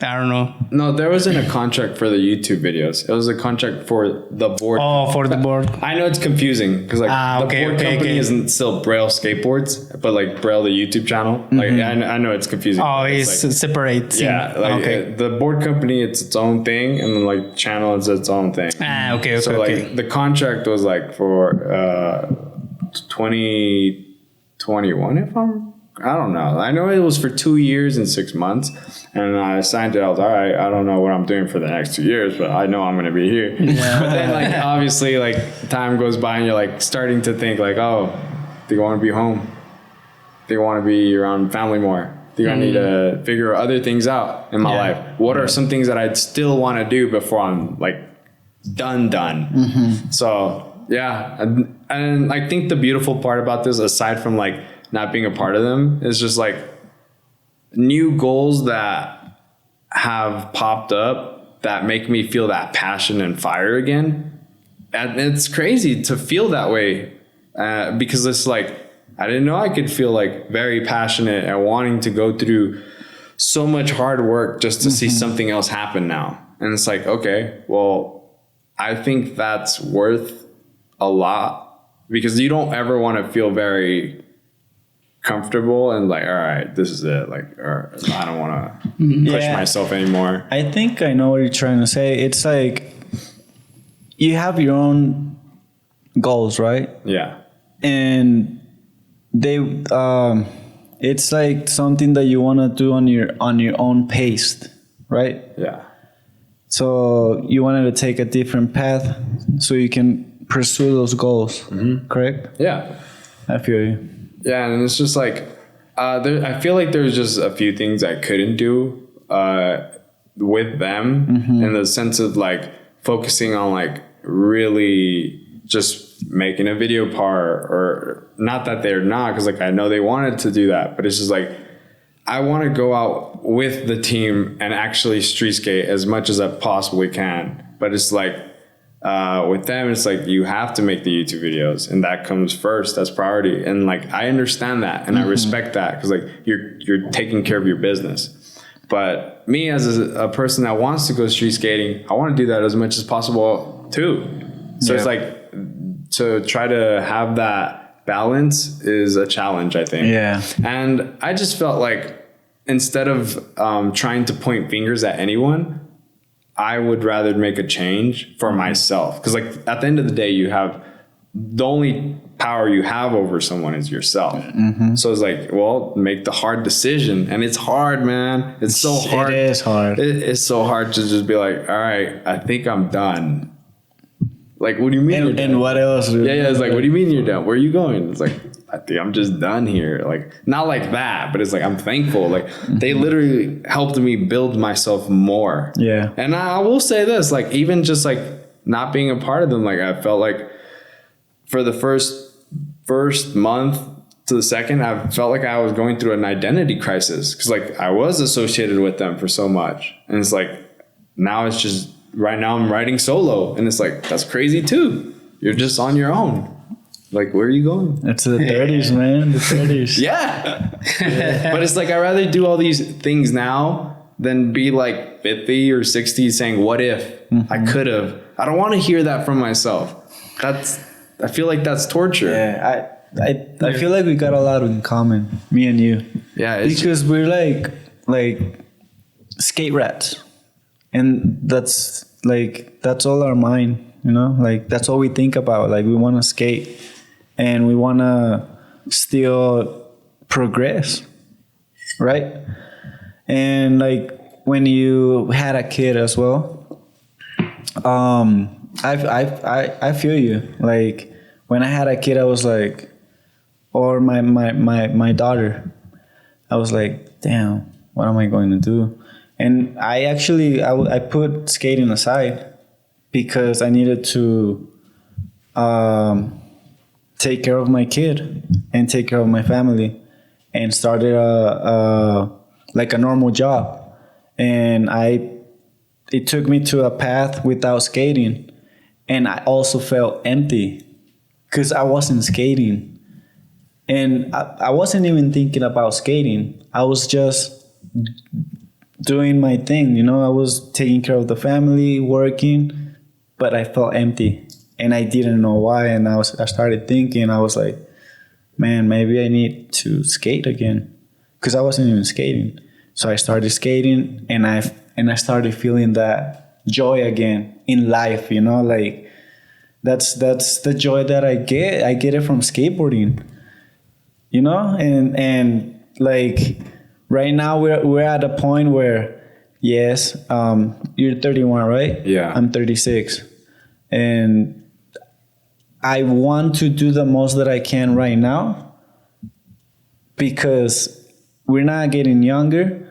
I don't know. No, there wasn't a contract for the YouTube videos. It was a contract for the board. Oh, for the board. I know it's confusing because like the board company isn't still Braille Skateboards, but like Braille the YouTube channel. Like I know it's confusing. Oh, it's like, separate. Yeah, like the board company, it's its own thing, and then like channel is its own thing. So like the contract was like for 2021, I don't know. I know it was for 2 years and 6 months, and I signed it. I was all right. I don't know what I'm doing for the next 2 years, but I know I'm going to be here. Yeah. But then, like, obviously, like, time goes by, and you're like starting to think, like, oh, do you want to be home? Do you want to be around family more? Do I need to figure other things out in my life? What are some things that I'd still want to do before I'm like done? So yeah, and I think the beautiful part about this, aside from like not being a part of them, is just like new goals that have popped up that make me feel that passion and fire again. And it's crazy to feel that way because it's like, I didn't know I could feel like very passionate and wanting to go through so much hard work just to see something else happen now. And it's like, okay, well, I think that's worth a lot, because you don't ever want to feel very comfortable and like, all right, this is it. Like, or I don't want to push myself anymore. I think I know what you're trying to say. It's like you have your own goals, right? Yeah. And they it's like something that you want to do on your own pace, right? Yeah. So you wanted to take a different path so you can pursue those goals, correct? Yeah. I feel you. Yeah, and it's just like I feel like there's just a few things I couldn't do with them in the sense of like focusing on like really just making a video part, or not that they're not, because like I know they wanted to do that, but it's just like I want to go out with the team and actually street skate as much as I possibly can. But it's like with them, it's like you have to make the YouTube videos, and that comes first. That's priority. And like I understand that, and I respect that, because like you're taking care of your business. But me as a person that wants to go street skating, I want to do that as much as possible too. So it's like to try to have that balance is a challenge, I think. Yeah. And I just felt like instead of trying to point fingers at anyone, I would rather make a change for myself. Because like at the end of the day, you have the only power you have over someone is yourself. So it's like, well, make the hard decision. And it's hard, man. It's so hard. It is hard. It's so hard to just be like, all right, I think I'm done. Like, what do you mean? And what else? Yeah, it's like, what do you mean you're done? Where are you going? It's like, I think I'm just done here. Like, not like that, but it's like, I'm thankful. Like, they literally helped me build myself more. Yeah. And I will say this, like, even just like not being a part of them, like, I felt like for the first month to the second, I felt like I was going through an identity crisis. Because, like, I was associated with them for so much. And it's like, now it's just, right now I'm writing solo. And it's like, that's crazy too. You're just on your own. Like, where are you going? It's the 30s, man. The 30s. Yeah. But it's like, I'd rather do all these things now than be like 50 or 60 saying, what if I could have? I don't want to hear that from myself. I feel like that's torture. Yeah, I feel like we got a lot in common, me and you. Yeah. Because we're like skate rats. And that's all our mind, you know? Like, that's all we think about. Like, we want to skate and we want to still progress, right? And like, when you had a kid as well, I feel you. Like, when I had a kid, I was like, or my daughter, I was like, damn, what am I going to do? And I put skating aside because I needed to take care of my kid and take care of my family, and started like a normal job. And it took me to a path without skating, and I also felt empty because I wasn't skating, and I wasn't even thinking about skating. I was just doing my thing, you know. I was taking care of the family, working, but I felt empty, and I didn't know why. And I started thinking, I was like, man, maybe I need to skate again, because I wasn't even skating. So I started skating, and I started feeling that joy again in life, you know. Like, that's the joy that I get. I get it from skateboarding, you know. And like, right now we're at a point where, yes, you're 31, right? Yeah. I'm 36. And I want to do the most that I can right now, because we're not getting younger.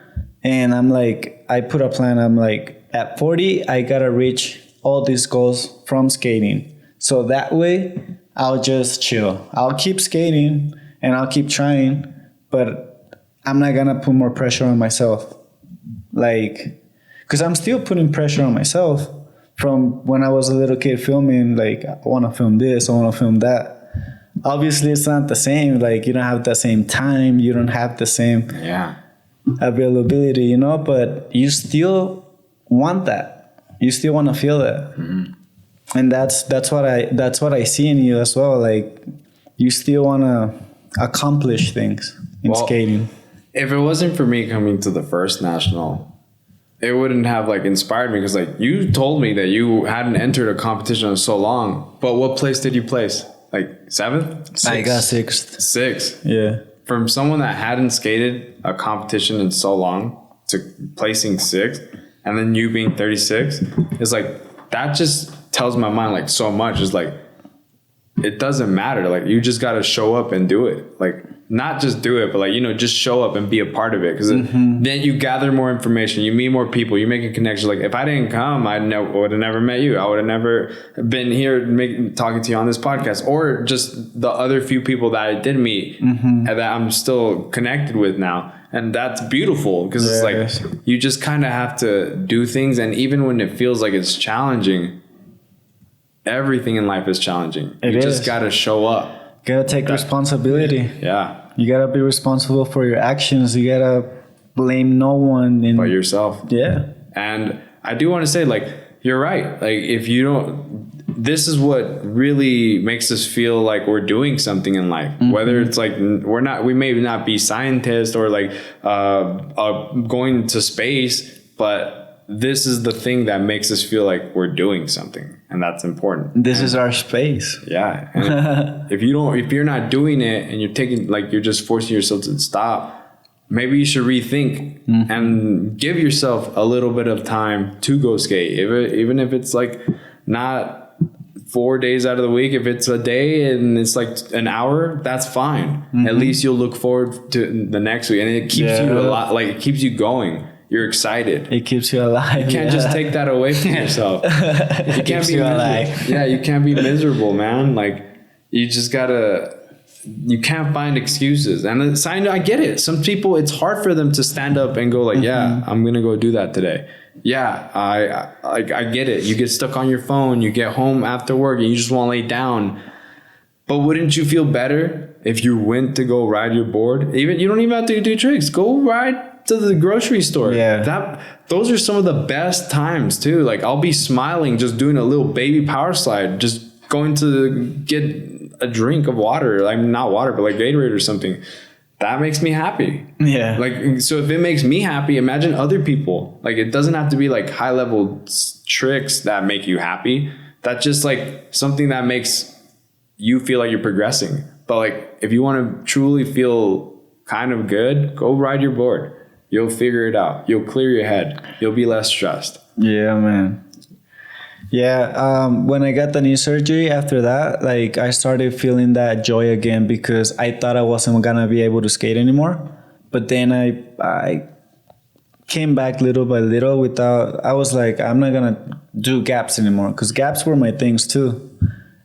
And I'm like, I put a plan. I'm like, at 40, I gotta reach all these goals from skating. So that way, I'll just chill. I'll keep skating and I'll keep trying, but I'm not gonna put more pressure on myself. Like, because I'm still putting pressure on myself from when I was a little kid filming. Like, I want to film this, I want to film that. Obviously, it's not the same. Like, you don't have the same time. You don't have the same availability, you know, but you still want that. You still want to feel that. Mm-hmm. And that's what I see in you as well. Like, you still want to accomplish things in skating. If it wasn't for me coming to the first national, it wouldn't have like inspired me, because like, you told me that you hadn't entered a competition in so long. But what place did you place? Like 7th? I got 6th. 6th. Yeah. From someone that hadn't skated a competition in so long to placing 6th, and then you being 36, it's like, that just tells my mind like so much. It's like, it doesn't matter. Like, you just got to show up and do it. Like, not just do it, but like, you know, just show up and be a part of it. Because then you gather more information, you meet more people, you make a connection. Like, if I didn't come, I would have never met you. I would have never been here talking to you on this podcast, or just the other few people that I did meet and that I'm still connected with now. And that's beautiful, because it's like, you just kind of have to do things. And even when it feels like it's challenging, everything in life is challenging. You just got to show up. You gotta take responsibility. Yeah. You gotta be responsible for your actions. You gotta blame no one. But yourself. Yeah. And I do want to say, like, you're right. Like, if you don't, this is what really makes us feel like we're doing something in life. Whether it's like, we may not be scientists or like going to space, but this is the thing that makes us feel like we're doing something, and that's important. This is our space. Yeah. And if you're not doing it and you're just forcing yourself to stop, maybe you should rethink and give yourself a little bit of time to go skate. Even if it's like not 4 days out of the week, if it's a day and it's like an hour, that's fine. At least you'll look forward to the next week, and it keeps you a lot, like it keeps you going. You're excited. It keeps you alive. You can't just take that away from yourself. You can't be alive. Yeah, you can't be miserable, man. Like you just gotta. You can't find excuses. And I get it. Some people, it's hard for them to stand up and go like, yeah, I'm going to go do that today. Yeah, I get it. You get stuck on your phone. You get home after work and you just want to lay down. But wouldn't you feel better if you went to go ride your board? You don't even have to do tricks. Go ride to the grocery store. Yeah. Those are some of the best times too. Like I'll be smiling just doing a little baby power slide, just going to get a drink of water, like not water, but like Gatorade or something. That makes me happy. Yeah. Like, so if it makes me happy, imagine other people. Like, it doesn't have to be like high level tricks that make you happy. That's just like something that makes you feel like you're progressing. But like, if you want to truly feel kind of good, go ride your board. You'll figure it out. You'll clear your head. You'll be less stressed. Yeah, man. Yeah, when I got the knee surgery after that, like I started feeling that joy again because I thought I wasn't gonna be able to skate anymore. But then I came back little by little I was like, I'm not gonna do gaps anymore because gaps were my things too.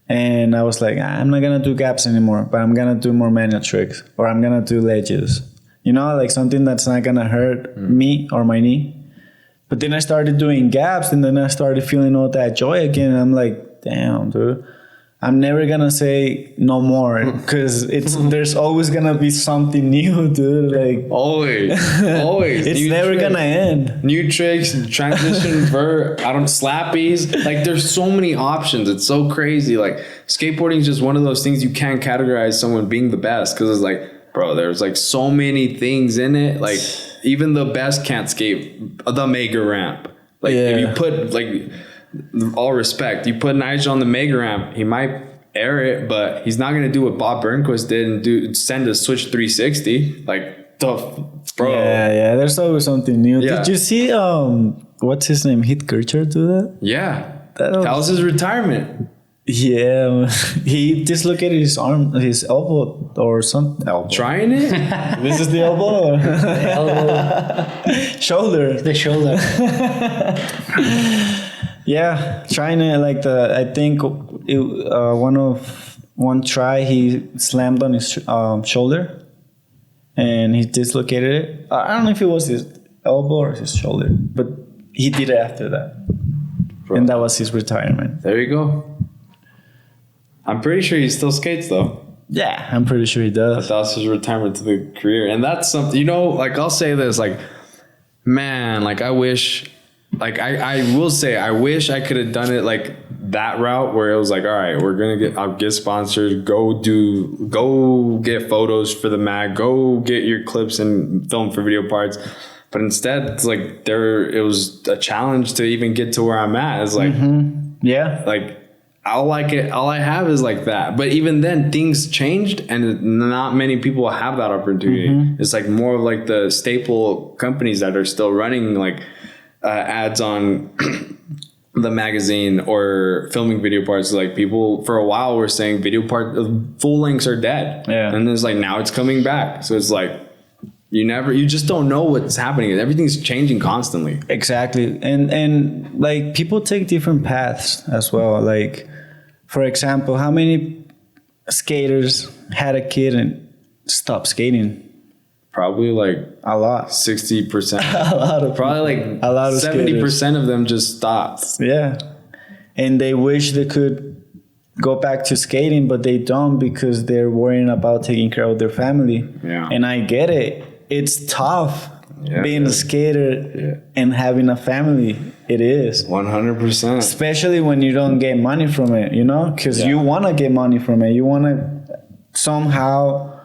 And I was like, I'm not gonna do gaps anymore, but I'm gonna do more manual tricks or I'm gonna do ledges. You know, like something that's not gonna hurt me or my knee. But then I started doing gaps and then I started feeling all that joy again. And I'm like, damn, dude, I'm never going to say no more because there's always going to be something new, dude. Like always. It's new never going to end. New tricks, transition, vert, slappies. Like there's so many options. It's so crazy. Like skateboarding is just one of those things you can't categorize someone being the best because it's like, bro, there's like so many things in it. Like, even the best can't skate the mega ramp. Like if you put like all respect, you put Nigel on the mega ramp, he might air it, but he's not gonna do what Bob Burnquist did and send a switch 360. Like tough, bro. Yeah. There's always something new. Yeah. Did you see what's his name? Heath Kircher do that? Yeah, that was his retirement. Yeah, he dislocated his arm, his elbow or something. Trying it? This is the elbow? The elbow. Shoulder. The shoulder. Yeah, trying it like I think one try he slammed on his shoulder and he dislocated it. I don't know if it was his elbow or his shoulder, but he did it after that. Bro. And that was his retirement. There you go. I'm pretty sure he still skates though. Yeah, I'm pretty sure he does. That was his retirement to the career. And that's something, you know, like I'll say this, like, man, like I wish, like I will say, I wish I could have done it like that route where it was like, all right, I'll get sponsored, go get photos for the mag, go get your clips and film for video parts. But instead, it's like it was a challenge to even get to where I'm at. It's like, yeah, like, all I have is like that. But even then, things changed and not many people have that opportunity. It's like more of like the staple companies that are still running like ads on the magazine or filming video parts. Like people for a while were saying full lengths are dead. Yeah. And it's like now it's coming back. So it's like you just don't know what's happening. Everything's changing constantly. Exactly. And like people take different paths as well. Like, for example, how many skaters had a kid and stopped skating? Probably like a lot. 60%. A lot of probably like a lot of 70% of them just stopped. Yeah. And they wish they could go back to skating, but they don't because they're worrying about taking care of their family. Yeah. And I get it. It's tough being a skater and having a family. It is 100%, especially when you don't get money from it, you know, because you want to get money from it. You want to somehow,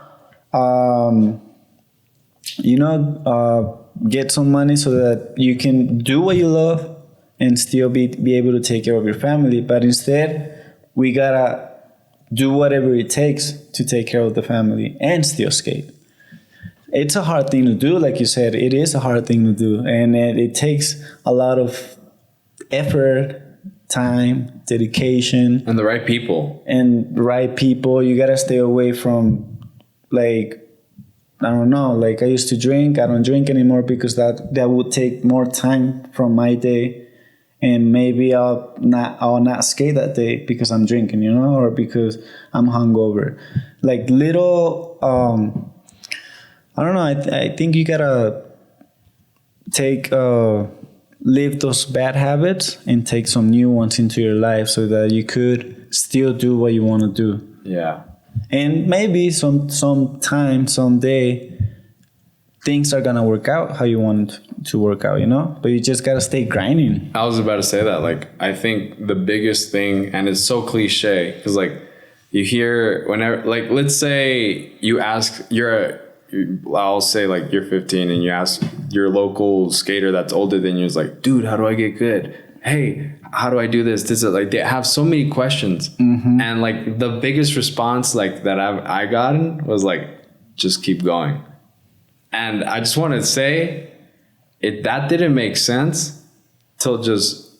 get some money so that you can do what you love and still be able to take care of your family. But instead, we gotta do whatever it takes to take care of the family and still skate. It's a hard thing to do, like you said. It is a hard thing to do, and it takes a lot of effort, time, dedication, and the right people. You gotta stay away from, like, I don't know, like I used to drink. I don't drink anymore because that would take more time from my day, and maybe I'll not skate that day because I'm drinking, or because I'm hungover. Like little, I don't know. I think you gotta leave those bad habits and take some new ones into your life so that you could still do what you want to do. Yeah. And maybe someday, things are gonna work out how you want to work out, But you just gotta stay grinding. I was about to say that. Like, I think the biggest thing, and it's so cliche, because like you hear whenever, like, let's say you ask, I'll say like you're 15 and you ask your local skater that's older than you, is like, dude, how do I get good? Hey, how do I do this? This is like, they have so many questions. Mm-hmm. And like the biggest response like that I gotten was like, just keep going. And I just want to say that didn't make sense till just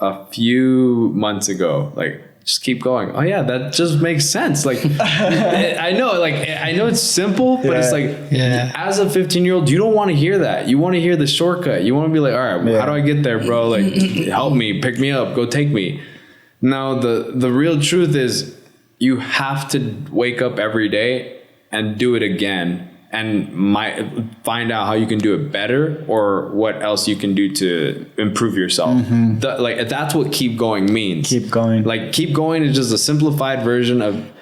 a few months ago. Like, just keep going. Oh yeah, that just makes sense. Like, I know it's simple, but it's like, as a 15-year-old, you don't want to hear that. You want to hear the shortcut. You want to be like, all right, how do I get there, bro? Like, help me, pick me up, go take me. Now, the real truth is you have to wake up every day and do it again, and find out how you can do it better or what else you can do to improve yourself. Mm-hmm. That's what keep going means. Keep going. Like, keep going is just a simplified version of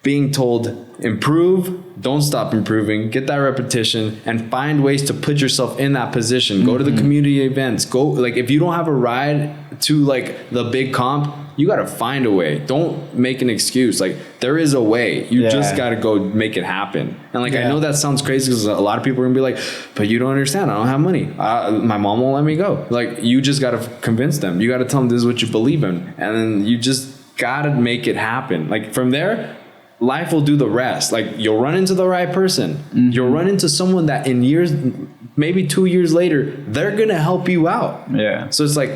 being told, improve, don't stop improving, get that repetition, and find ways to put yourself in that position. Go to the community events. Go, like, if you don't have a ride to like the big comp, you got to find a way. Don't make an excuse. Like, there is a way. You just got to go make it happen. And like, I know that sounds crazy because a lot of people are gonna be like, but you don't understand. I don't have money. My mom won't let me go. Like, you just got to convince them. You got to tell them this is what you believe in. And then you just got to make it happen. Like, from there, life will do the rest. Like, you'll run into the right person. Mm-hmm. You'll run into someone that in years, maybe 2 years later, they're going to help you out. Yeah. So it's like,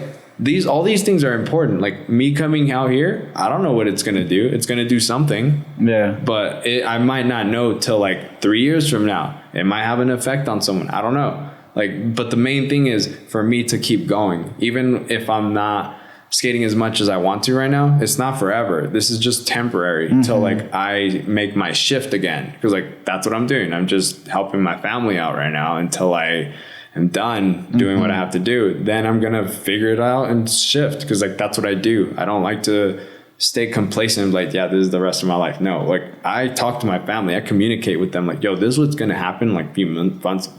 all these things are important. Like, me coming out here, I don't know what it's going to do. It's going to do something. Yeah. But I might not know till like 3 years from now. It might have an effect on someone. I don't know. Like, but the main thing is for me to keep going. Even if I'm not skating as much as I want to right now, it's not forever. This is just temporary until like I make my shift again. Because like, that's what I'm doing. I'm just helping my family out right now until I am done doing what I have to do. Then I'm gonna figure it out and shift, because like, that's what I do. I don't like to stay complacent, like, yeah, this is the rest of my life. No, like, I talk to my family, I communicate with them, like, yo, this is what's gonna happen like months.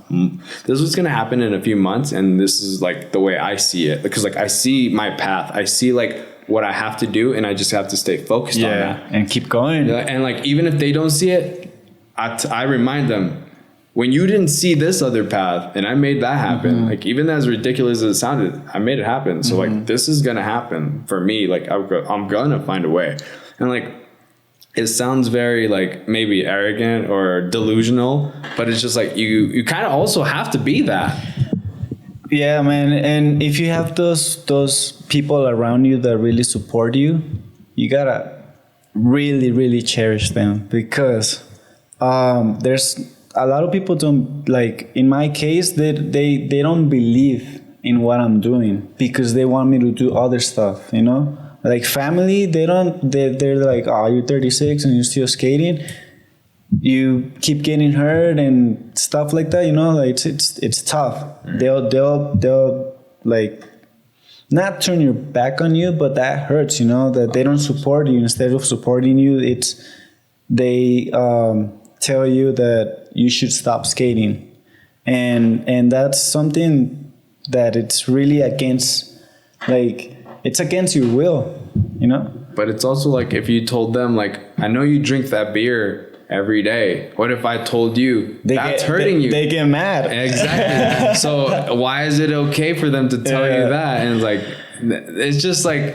This is what's gonna happen in a few months, and this is like the way I see it, because like, I see my path, I see like what I have to do, and I just have to stay focused on that and keep going. And like, even if they don't see it, I remind them, when you didn't see this other path and I made that happen, like, even as ridiculous as it sounded, I made it happen. So like, this is going to happen for me. Like, I'm going to find a way. And like, it sounds very like maybe arrogant or delusional, but it's just like, you kind of also have to be that. Yeah, man. And if you have those people around you that really support you, you gotta really, really cherish them, because there's a lot of people don't, like, in my case, they don't believe in what I'm doing because they want me to do other stuff, like family. They're like, oh, you're 36 and you're still skating, you keep getting hurt and stuff like that, like, it's tough. They'll like not turn your back on you, but that hurts, that they don't support you. Instead of supporting you, they tell you that you should stop skating, and that's something that it's really against, like, it's against your will, But it's also like, if you told them, like, I know you drink that beer every day? What if I told you that's hurting you? They get mad. Exactly. So why is it okay for them to tell you that? And like, it's just like,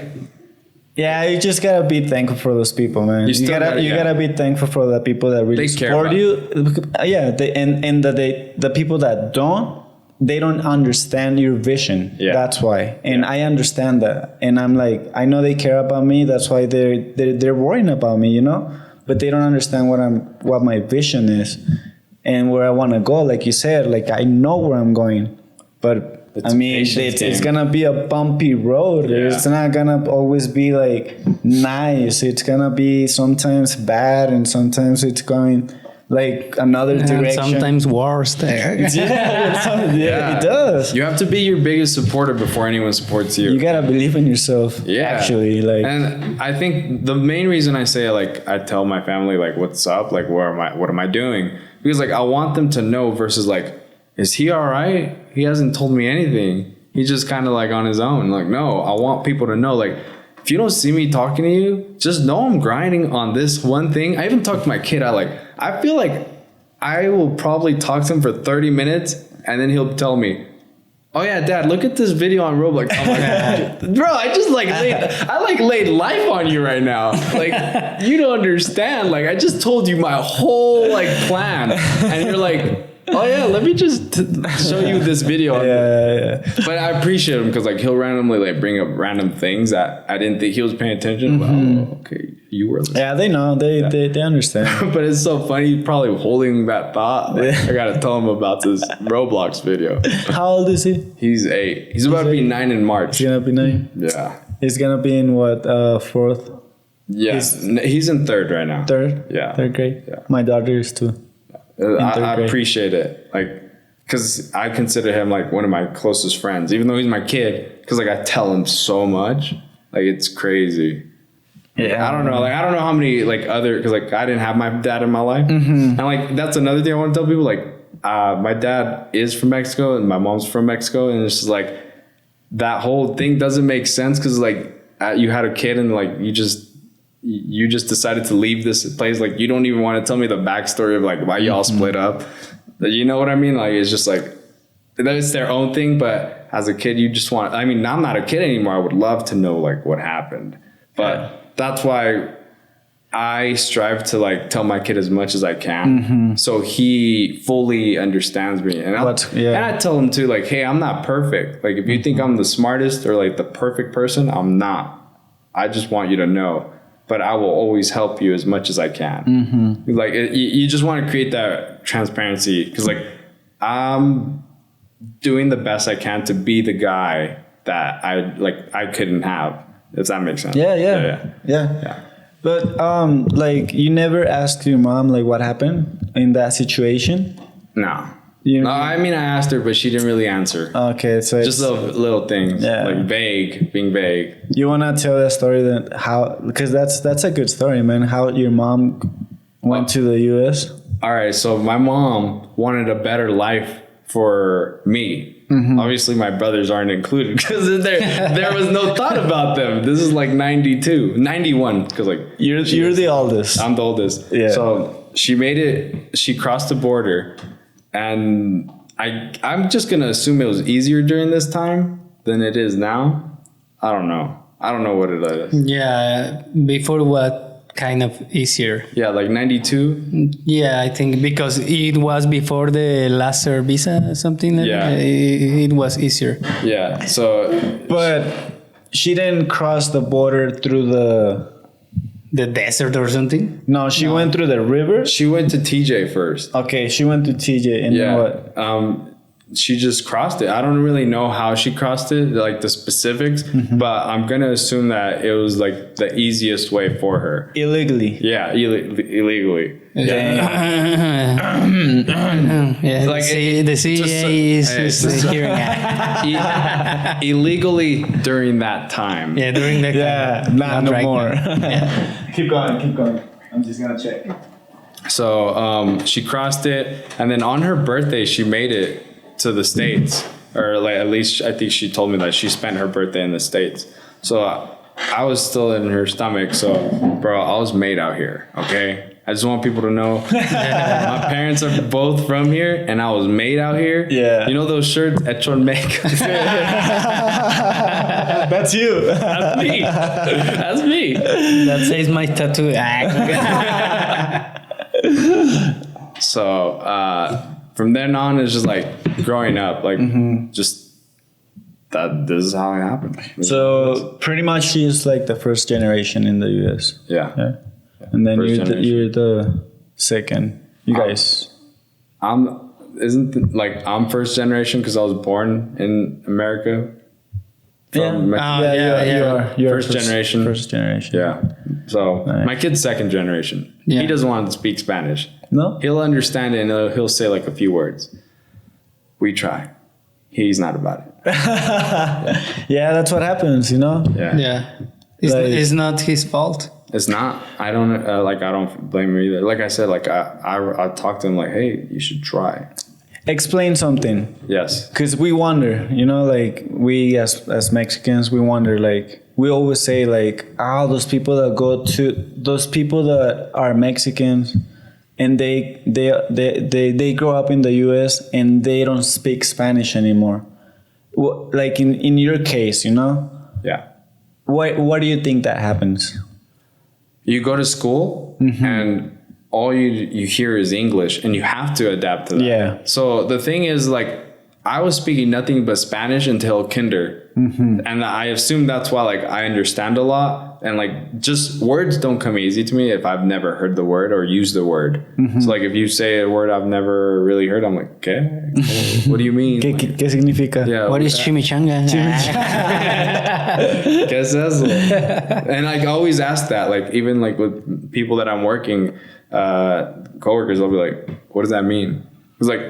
yeah, you just gotta be thankful for those people, man. You gotta be thankful for the people that really support you. Yeah, the people that don't, they don't understand your vision. Yeah. That's why. And I understand that. And I'm like, I know they care about me. That's why they're worrying about me, you know? But they don't understand what my vision is and where I want to go. Like you said, like I know where I'm going. But I mean, it's gonna be a bumpy road. Yeah. It's not gonna always be like nice. It's gonna be sometimes bad, and sometimes it's going like another direction. Sometimes worse there. Yeah, it does. You have to be your biggest supporter before anyone supports you. You gotta believe in yourself. Yeah, actually, like. And I think the main reason I say like I tell my family like what's up, like what am I doing? Because like I want them to know versus like, is he all right? He hasn't told me anything. He's just kind of like on his own. Like, no, I want people to know, like, if you don't see me talking to you, just know I'm grinding on this one thing. I even talked to my kid. I feel like I will probably talk to him for 30 minutes and then he'll tell me, oh yeah, Dad, look at this video on Roblox. I'm like, bro, I just like laid life on you right now. Like, you don't understand. Like, I just told you my whole like plan. And you're like, oh yeah, let me just show you this video. Yeah. But I appreciate him because like he'll randomly like bring up random things that I didn't think he was paying attention. Mm-hmm. But okay, you were listening. Yeah, they know. They understand. But it's so funny. He's probably holding that thought. Like, I gotta tell him about this Roblox video. How old is he? He's 8. He's about to be 9 in March. He's gonna be 9. Yeah. He's gonna be in what? 4th. Yeah. He's in 3rd right now. 3rd. Yeah. 3rd grade. Yeah. My daughter is 2. I appreciate it, like, because I consider him like one of my closest friends, even though he's my kid. Because like I tell him so much, like it's crazy. Yeah, I don't know how many like other, because like I didn't have my dad in my life, and like that's another thing I want to tell people. Like, my dad is from Mexico and my mom's from Mexico, and it's just like that whole thing doesn't make sense because like you had a kid and like you just decided to leave this place. Like, you don't even want to tell me the backstory of like why y'all split up. You know what I mean? Like, it's just like, it's their own thing. But as a kid, you just want, I mean, I'm not a kid anymore. I would love to know like what happened. But that's why I strive to like tell my kid as much as I can. So he fully understands me. And I tell him too, like, hey, I'm not perfect. Like, if you think I'm the smartest or like the perfect person, I'm not. I just want you to know. But I will always help you as much as I can. Like, you just want to create that transparency because, like, I'm doing the best I can to be the guy that I couldn't have, if that makes sense. Yeah. But like, you never asked your mom like what happened in that situation? No. No, I mean, I asked her, but she didn't really answer. Okay, so just little things, like being vague. You wanna tell that story then? How? Because that's a good story, man. How your mom went to the U.S. All right, so my mom wanted a better life for me. Obviously, my brothers aren't included because there was no thought about them. This is like 91, because like you're the oldest. I'm the oldest. Yeah. So she made it. She crossed the border. And I'm just going to assume it was easier during this time than it is now. I don't know. I don't know what it is. Yeah. Before what kind of easier? Yeah, like 92? Yeah, I think because it was before the laser visa or something. Yeah. It was easier. Yeah. So. But she didn't cross the border through the desert or something? No, she went through the river. She went to TJ first. Okay, she went to TJ and then what? She just crossed it. I don't really know how she crossed it, like the specifics, but I'm gonna assume that it was like the easiest way for her. Illegally. Yeah, illegally. Yeah, like the CA is hearing that. Illegally during that time. Yeah, during that time. Not no more. Keep going. I'm just gonna check. So she crossed it, and then on her birthday, she made it to the States, or like at least I think she told me that she spent her birthday in the States. So I was still in her stomach. So, bro, I was made out here. Okay. I just want people to know my parents are both from here and I was made out here. Yeah. You know those shirts, Hecho en Mexico? That's you. That's me. That's me. That says my tattoo. So from then on, it's just like growing up, like just that. This is how it happened. So pretty much she's like the first generation in the US. Yeah. And then First you're the second. You guys. I'm first generation because I was born in America. From Mexico. You are. You're First generation. First generation. Yeah. So Nice. my kid's second generation. Yeah. He doesn't want to speak Spanish. No? He'll understand it and he'll say like a few words. We try. He's not about it. Yeah, that's what happens, you know? Yeah. Yeah. It's not his fault. It's not. I don't blame him either. Like I said, like I talked to him like, hey, you should try. Explain something. Yes. Because we wonder, you know, like we as Mexicans, we wonder, like we always say like, those people that are Mexicans and they grow up in the US and they don't speak Spanish anymore. Like in your case, you know? Yeah. What do you think that happens? You go to school and all you hear is English and you have to adapt to that. Yeah. So the thing is, like, I was speaking nothing but Spanish until kinder. And I assume that's why, like, I understand a lot. And, like, just words don't come easy to me if I've never heard the word or used the word. So, like, if you say a word I've never really heard, I'm like, okay, what do you mean? ¿Qué significa? Yeah. What is chimichanga? ¿Qué es eso? And like, I always ask that, like, even like with people that I'm working, coworkers, I'll be like, what does that mean? It's like,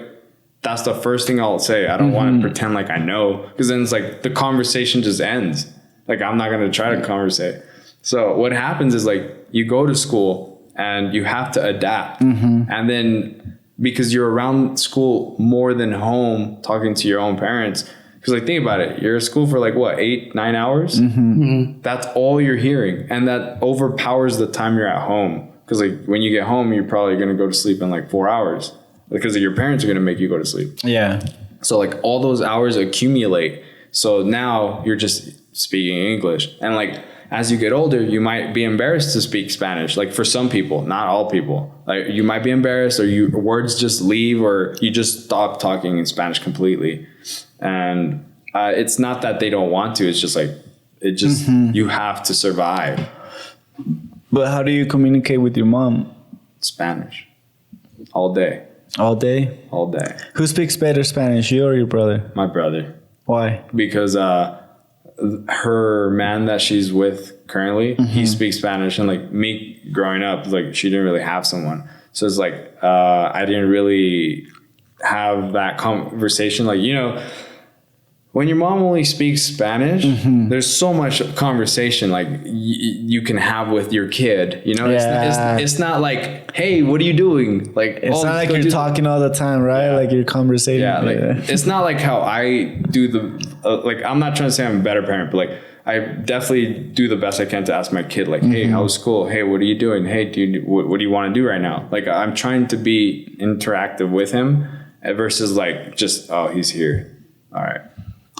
that's the first thing I'll say. I don't want to pretend like I know, because then it's like the conversation just ends. Like, I'm not going to try to conversate. So what happens is, like, you go to school and you have to adapt. And then because you're around school more than home, talking to your own parents, because, like, think about it. You're at school for like what, 8-9 hours? That's all you're hearing. And that overpowers the time you're at home. Because, like, when you get home, you're probably going to go to sleep in like 4 hours. Because your parents are going to make you go to sleep. Yeah. So, like, all those hours accumulate. So now you're just speaking English. And, like, as you get older, you might be embarrassed to speak Spanish. Like, for some people, not all people. Like, you might be embarrassed, or words just leave, or you just stop talking in Spanish completely. And it's not that they don't want to. It's just like, you have to survive. But how do you communicate with your mom? Spanish. All day. All day? All day. Who speaks better Spanish, you or your brother? My brother. Why? Because her man that she's with currently, he speaks Spanish. And, like, me growing up, like, she didn't really have someone. So it's like, I didn't really have that conversation. Like, you know, when your mom only speaks Spanish, there's so much conversation like you can have with your kid. You know, it's not like, hey, what are you doing? Like, it's not like you're talking all the time, right? Like you're conversating. Yeah, like it's not like how I do the like. I'm not trying to say I'm a better parent, but, like, I definitely do the best I can to ask my kid, like, hey, how's school? Hey, what are you doing? Hey, what do you want to do right now? Like, I'm trying to be interactive with him versus, like, just, oh, he's here. All right.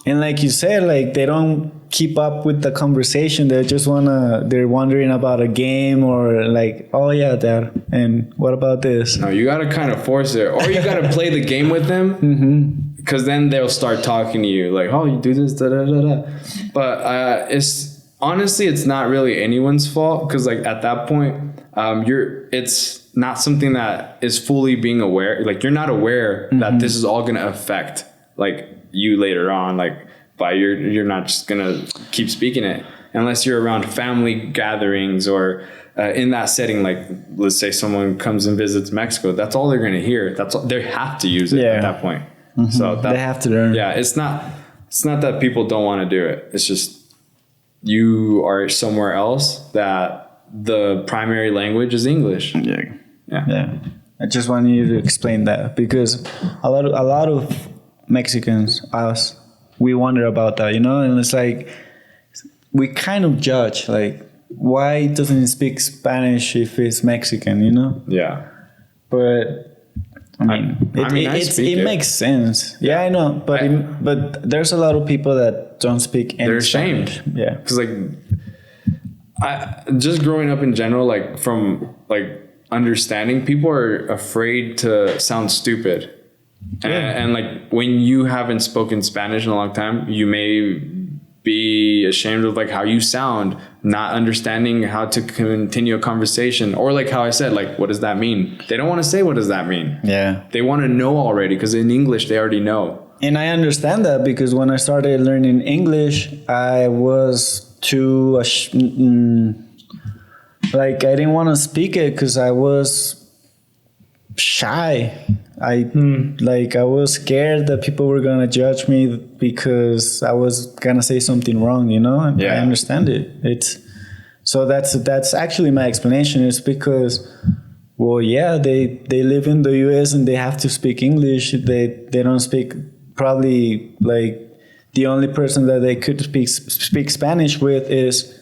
And like you said, like, they don't keep up with the conversation. They just they're wondering about a game, or like, oh yeah, dad, and what about this? No, you got to kind of force it, or you got to play the game with them, because then they'll start talking to you like, oh, you do this, da da da da. But it's not really anyone's fault, because, like, at that point, it's not something that is fully being aware. Like, you're not aware that this is all going to affect, like, you later on, like, you're not just gonna keep speaking it unless you're around family gatherings or in that setting. Like, let's say someone comes and visits Mexico, that's all they're gonna hear. That's all, they have to use it at that point. So they have to learn. Yeah, it's not that people don't want to do it. It's just you are somewhere else that the primary language is English. Yeah. I just wanted you to explain that, because a lot of Mexicans, us, we wonder about that, you know. And it's like we kind of judge, like, why doesn't he speak Spanish if he's Mexican, you know? Yeah. But I mean, it makes sense. Yeah, I know, but there's a lot of people that don't speak any Spanish. They're ashamed. Yeah, because like I just growing up in general, like from like understanding, people are afraid to sound stupid. Yeah. And like when you haven't spoken Spanish in a long time, you may be ashamed of like how you sound, not understanding how to continue a conversation, or like how I said, like, what does that mean? They don't want to say, what does that mean? Yeah. They want to know already, because in English, they already know. And I understand that, because when I started learning English, I was too, like, I didn't want to speak it because I was shy. I was scared that people were gonna judge me because I was gonna say something wrong, you know. And I understand it. So that's actually my explanation. Is because, well, yeah, they live in the U.S. and they have to speak English. They don't speak, probably, like, the only person that they could speak Spanish with is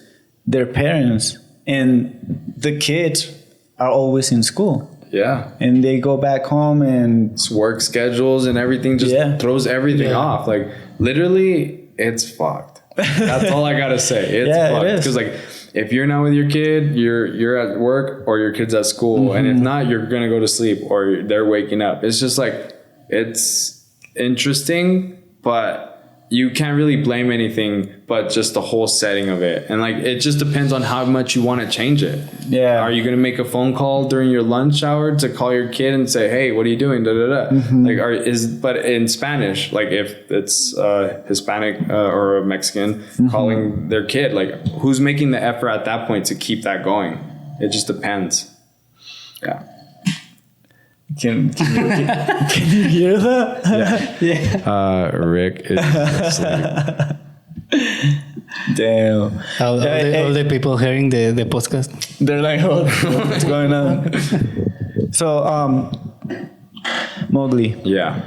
their parents, and the kids are always in school. Yeah. And they go back home and it's work schedules and everything just throws everything off. Like, literally, it's fucked. That's all I gotta say. It's fucked. Because like, if you're not with your kid, you're at work, or your kid's at school. And if not, you're gonna go to sleep, or they're waking up. It's just like, it's interesting, but you can't really blame anything but just the whole setting of it. And like, it just depends on how much you want to change it. Yeah. Are you going to make a phone call during your lunch hour to call your kid and say, hey, what are you doing? Da, da, da. Like, but in Spanish, like if it's Hispanic or a Mexican calling their kid, like who's making the effort at that point to keep that going? It just depends. Yeah. Can you hear that? Yeah. Rick is asleep. Damn. All the people hearing the podcast, they're like, oh, what's going on? So, Mowgli. Yeah.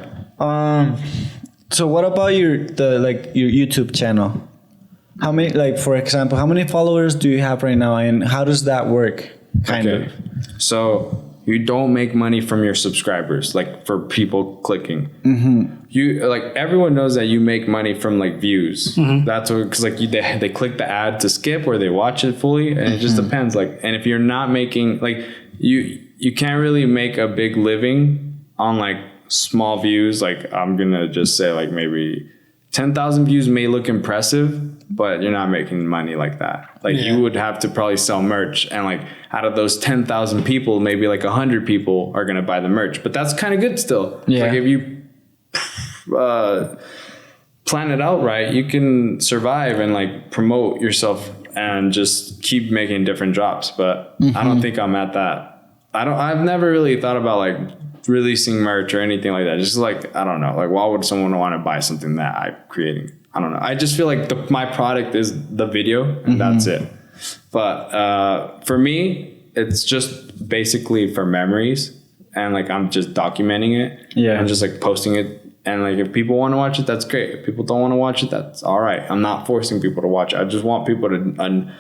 So what about your YouTube channel? How many, like, for example, how many followers do you have right now, and how does that work? Kind of. So you don't make money from your subscribers, like for people clicking. You like, everyone knows that you make money from like views. That's what, because like they click the ad to skip, or they watch it fully, and it just depends. Like, and if you're not making, like, you can't really make a big living on like small views. Like, I'm gonna just say like maybe 10,000 views may look impressive, but you're not making money like that. Like, you would have to probably sell merch, and like out of those 10,000 people, maybe like 100 people are going to buy the merch, but that's kind of good still. Yeah. Like, if you plan it out right, you can survive and like promote yourself and just keep making different drops. But I don't think I'm at that. I've never really thought about like releasing merch or anything like that. Just like, I don't know, like, why would someone want to buy something that I'm creating? I don't know. I just feel like my product is the video, and that's it. But for me, it's just basically for memories, and like, I'm just documenting it. Yeah. And just like posting it. And like, if people want to watch it, that's great. If people don't want to watch it, that's all right. I'm not forcing people to watch it. I just want people to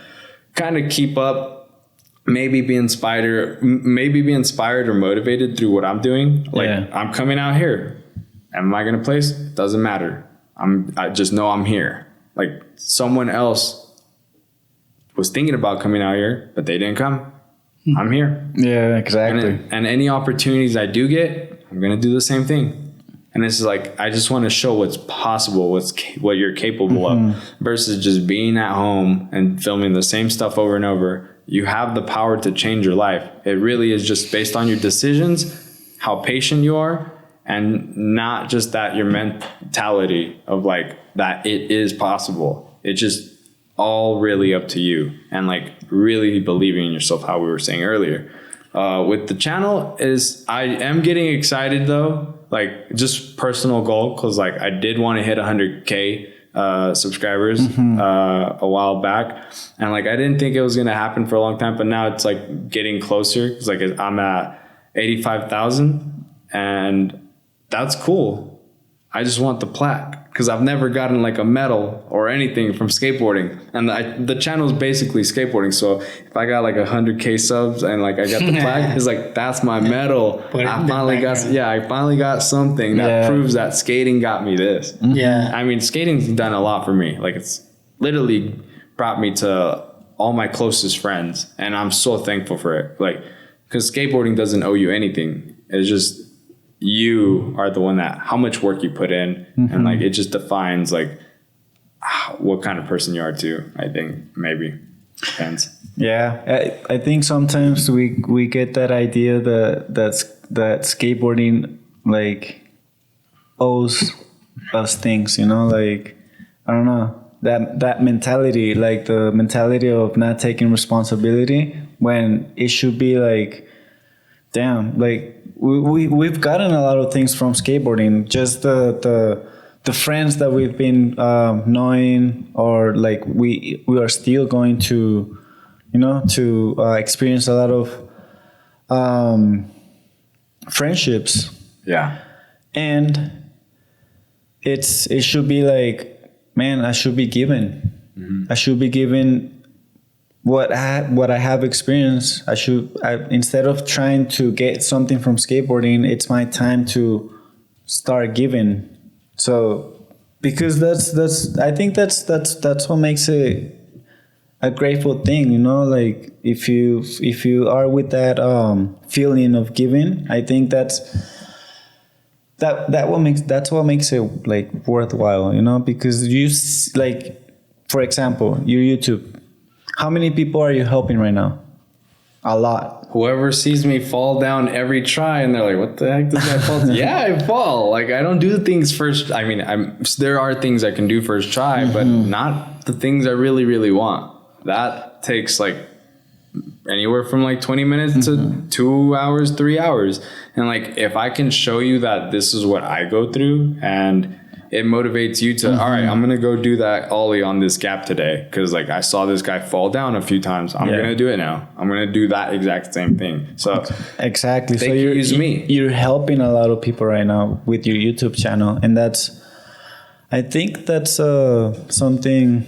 kind of keep up, maybe be inspired or motivated through what I'm doing. Like, I'm coming out here. Am I going to place? Doesn't matter. I just know I'm here. Like, someone else was thinking about coming out here, but they didn't come. I'm here. Yeah, exactly. And any opportunities I do get, I'm going to do the same thing. And it's like, I just want to show what's possible, what you're capable of, versus just being at home and filming the same stuff over and over. You have the power to change your life. It really is just based on your decisions, how patient you are, and not just that your mentality of like that it is possible. It's just all really up to you, and like really believing in yourself, how we were saying earlier. With the channel is, I am getting excited though, like just personal goal, because like I did want to hit 100K subscribers a while back, and like I didn't think it was going to happen for a long time, but now it's like getting closer. It's like I'm at 85,000, and that's cool. I just want the plaque. because I've never gotten like a medal or anything from skateboarding, and the channel is basically skateboarding. So if I got like 100K subs and like I got the flag, it's like that's my medal. I finally got something that proves that skating got me this. Yeah, I mean, skating's done a lot for me. Like it's literally brought me to all my closest friends, and I'm so thankful for it. Like, because skateboarding doesn't owe you anything. It's just you are the one that how much work you put in, and like it just defines like what kind of person you are too. I think maybe depends. Yeah, I think sometimes we get that idea that skateboarding like owes us things, you know, like I don't know, that mentality, like the mentality of not taking responsibility when it should be like, damn, like we've gotten a lot of things from skateboarding, just the friends that we've been knowing, or like we are still going to, you know, to experience a lot of friendships. Yeah. And it should be like, man, I should be given. I should be given what I have experienced. Instead of trying to get something from skateboarding, it's my time to start giving. So because I think that's what makes it a grateful thing, you know, like if you are with that feeling of giving, I think that's what makes it like worthwhile, you know, because like, for example, your YouTube, how many people are you helping right now? A lot. Whoever sees me fall down every try and they're like, what the heck does that fall? Yeah, I fall. Like I don't do things first. I mean, there are things I can do first try, but not the things I really, really want. That takes like anywhere from like 20 minutes to 2 hours, 3 hours. And like, if I can show you that this is what I go through and it motivates you to, all right, I'm going to go do that Ollie on this gap today. Cause like I saw this guy fall down a few times. I'm going to do it now. I'm going to do that exact same thing. So exactly. So you're helping a lot of people right now with your YouTube channel. And I think that's something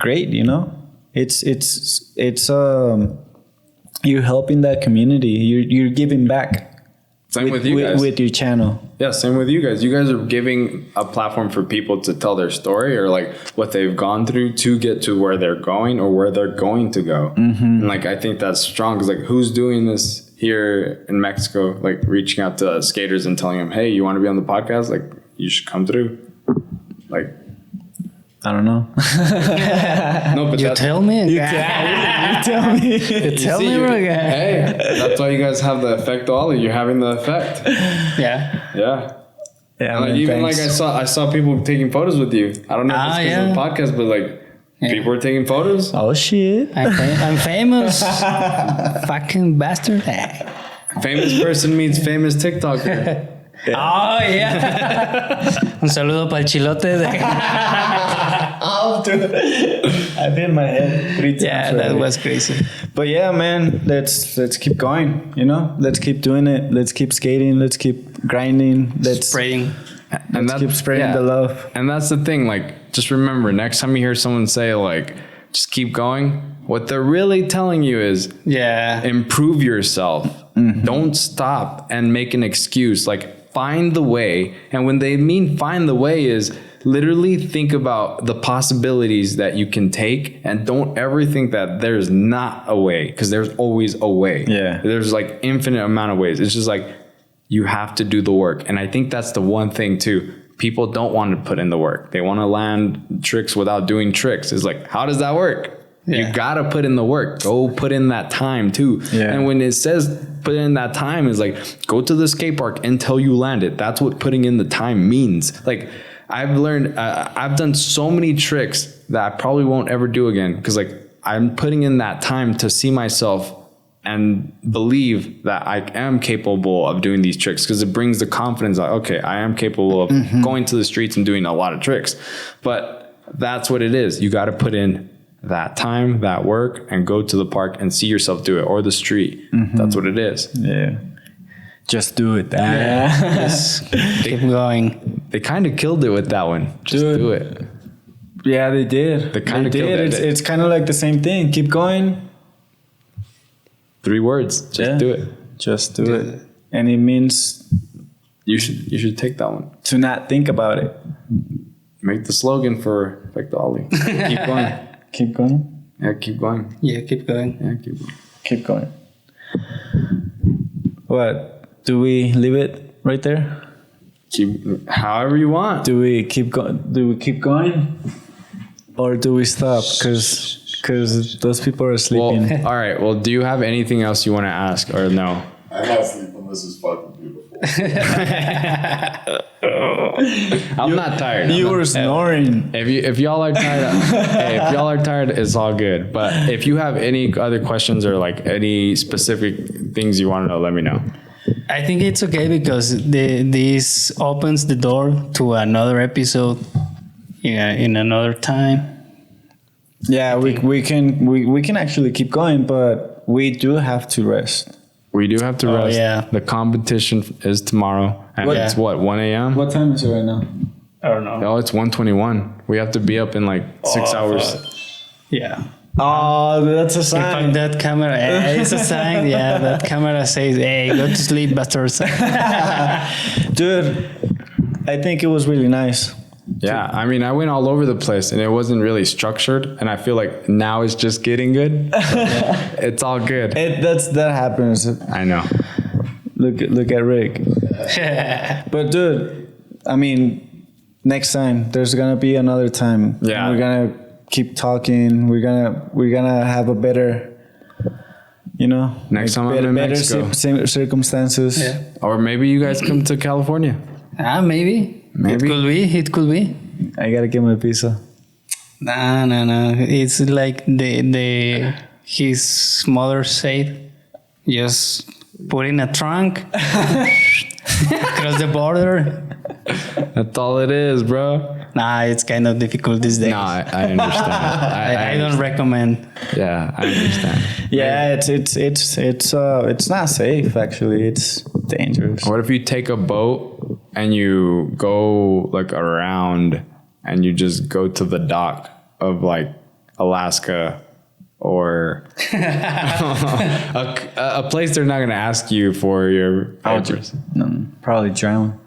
great, you know. It's you're helping that community. You're giving back. Same with you guys. With your channel. Yeah, same with you guys. You guys are giving a platform for people to tell their story or like what they've gone through to get to where they're going or where they're going to go. And like, I think that's strong because like who's doing this here in Mexico, like reaching out to skaters and telling them, hey, you want to be on the podcast? Like you should come through. Like, I don't know. No, but you tell me. You tell me. You tell me, bro. Hey, that's why you guys have the effect Ollie. You're having the effect. Yeah. Yeah. Yeah. Like, man, even thanks. like I saw people taking photos with you. I don't know if it's because of the podcast, but like people were taking photos. Oh shit! I'm famous. Fucking bastard. Famous person means famous TikToker. Oh yeah. Un saludo para el chilote. Oh, dude. I did my head 3 times. Yeah, that was crazy. But yeah, man, let's keep going. You know, let's keep doing it. Let's keep skating. Let's keep grinding. Let's spraying. And let's keep spraying the love. And that's the thing. Like, just remember, next time you hear someone say like, just keep going, what they're really telling you is, improve yourself. Don't stop and make an excuse. Like, find the way. And when they mean find the way is literally think about the possibilities that you can take and don't ever think that there's not a way, because there's always a way. Yeah. There's like infinite amount of ways. It's just like you have to do the work. And I think that's the one thing too. People don't want to put in the work. They want to land tricks without doing tricks. It's like, how does that work? Yeah. You got to put in the work. Go put in that time too. Yeah. And when it says put in that time, is like, go to the skate park until you land it. That's what putting in the time means. Like I've learned, I've done so many tricks that I probably won't ever do again. Cause like I'm putting in that time to see myself and believe that I am capable of doing these tricks, because it brings the confidence like, okay, I am capable of going to the streets and doing a lot of tricks. But that's what it is. You got to put in that time, that work, and go to the park and see yourself do it, or the street. That's what it is. Yeah. Just do it. Just keep going. They kind of killed it with that one. Just Dude. do it. Yeah, they did. They kinda killed it. It's kind of like the same thing. Keep going. 3 words. Just do it. Just do it. And it means You should take that one. to not think about it. Make the slogan for Efecto Ollie. Keep going. Keep going. Yeah, keep going. Yeah, keep going. Yeah, keep going. Keep going. What? Do we leave it right there? Keep however you want. Do we keep going? Do we keep going? Or do we stop? Because those people are sleeping. Well, all right. Well, do you have anything else you want to ask or no? I'm not sleeping. This is fucking beautiful. I'm not tired. You were snoring. If y'all are tired, hey, if y'all are tired, it's all good. But if you have any other questions or like any specific things you want to know, let me know. I think it's okay because this opens the door to another episode in another time. Yeah, we can actually keep going, but we do have to rest. We do have to Oh, rest. yeah. The competition is tomorrow. And What? it's what, 1 a.m.? What time is it right now? I don't know. Oh, it's 1:21. We have to be up in like 6 hours. Yeah. Oh, that's a If sign. that camera, it's a sign. Yeah, that camera says, "Hey, go to sleep, bastards." Dude, I think it was really nice. Yeah, I mean, I went all over the place and it wasn't really structured. And I feel like now it's just getting good. It's all good. That happens. I know. Look at Rick. But dude, I mean, next time there's gonna be another time. Yeah. And we're gonna keep talking. We're gonna have a better, Next time I'm in Mexico. Circumstances. Yeah. Or maybe you guys come to California. Maybe. Maybe. It could be. I gotta get my pizza. No. It's like his mother said, just put in a trunk, cross the border. That's all it is, bro. Nah, it's kind of difficult these days. No, I understand. I don't recommend. Yeah, I understand. Yeah, it's not safe actually. It's dangerous. What if you take a boat and you go like around and you just go to the dock of like Alaska or a place they're not going to ask you for your papers? No, probably drown.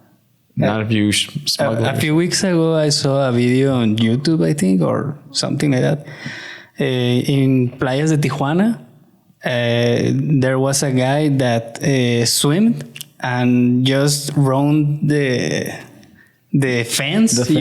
Not if you smuggle. A few weeks ago, I saw a video on YouTube, I think, or something like that. In playas de Tijuana, there was a guy that swam and just round the fence, The fence.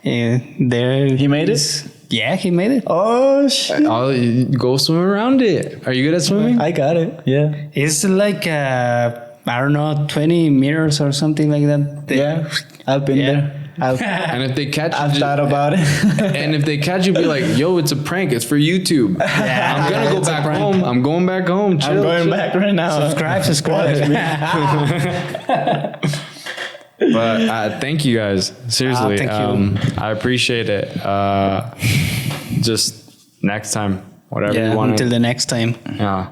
There He made it? Yeah, he made it. Oh shit! Oh, you go swim around it. Are you good at swimming? I got it. Yeah. It's like I don't know, 20 meters or something like that. Yeah. I've been Yeah. there. And if they catch you, I've thought about it. and if they catch you, be like, "Yo, it's a prank. It's for YouTube. I'm gonna go it's a back prank. home. I'm going back home. Chill, I'm going chill." back right now. Subscribe. But thank you guys. Seriously, thank you. I appreciate it. Just next time, whatever Yeah, you want. until the next time. Yeah.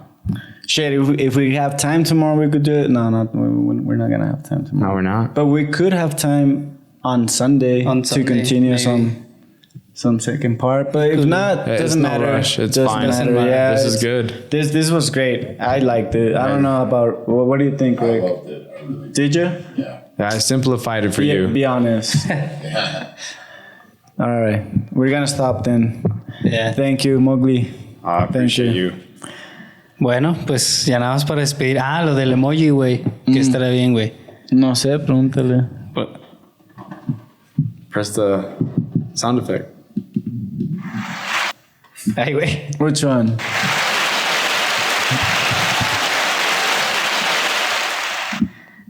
Shit, if we have time tomorrow, we could do it. No, we're not gonna have time tomorrow. No, we're not. But we could have time on Sunday, On to Sunday, continue maybe. some second part. But if not, It's doesn't no matter. rush. It's Doesn't fine. matter. Doesn't matter. Yeah, This is it's- good. This was great. I liked it. I don't know about what do you think, I Rick? loved it. I really Did you? Yeah. Yeah, I simplified it for you. Be honest. All right, we're gonna stop then. Yeah. Thank you, Mowgli. I appreciate you. Bueno, pues ya nada más para despedir. Lo del emoji, güey. Que estará bien, güey. No sé, pregúntale. Press the sound effect. Ay, güey. Which one?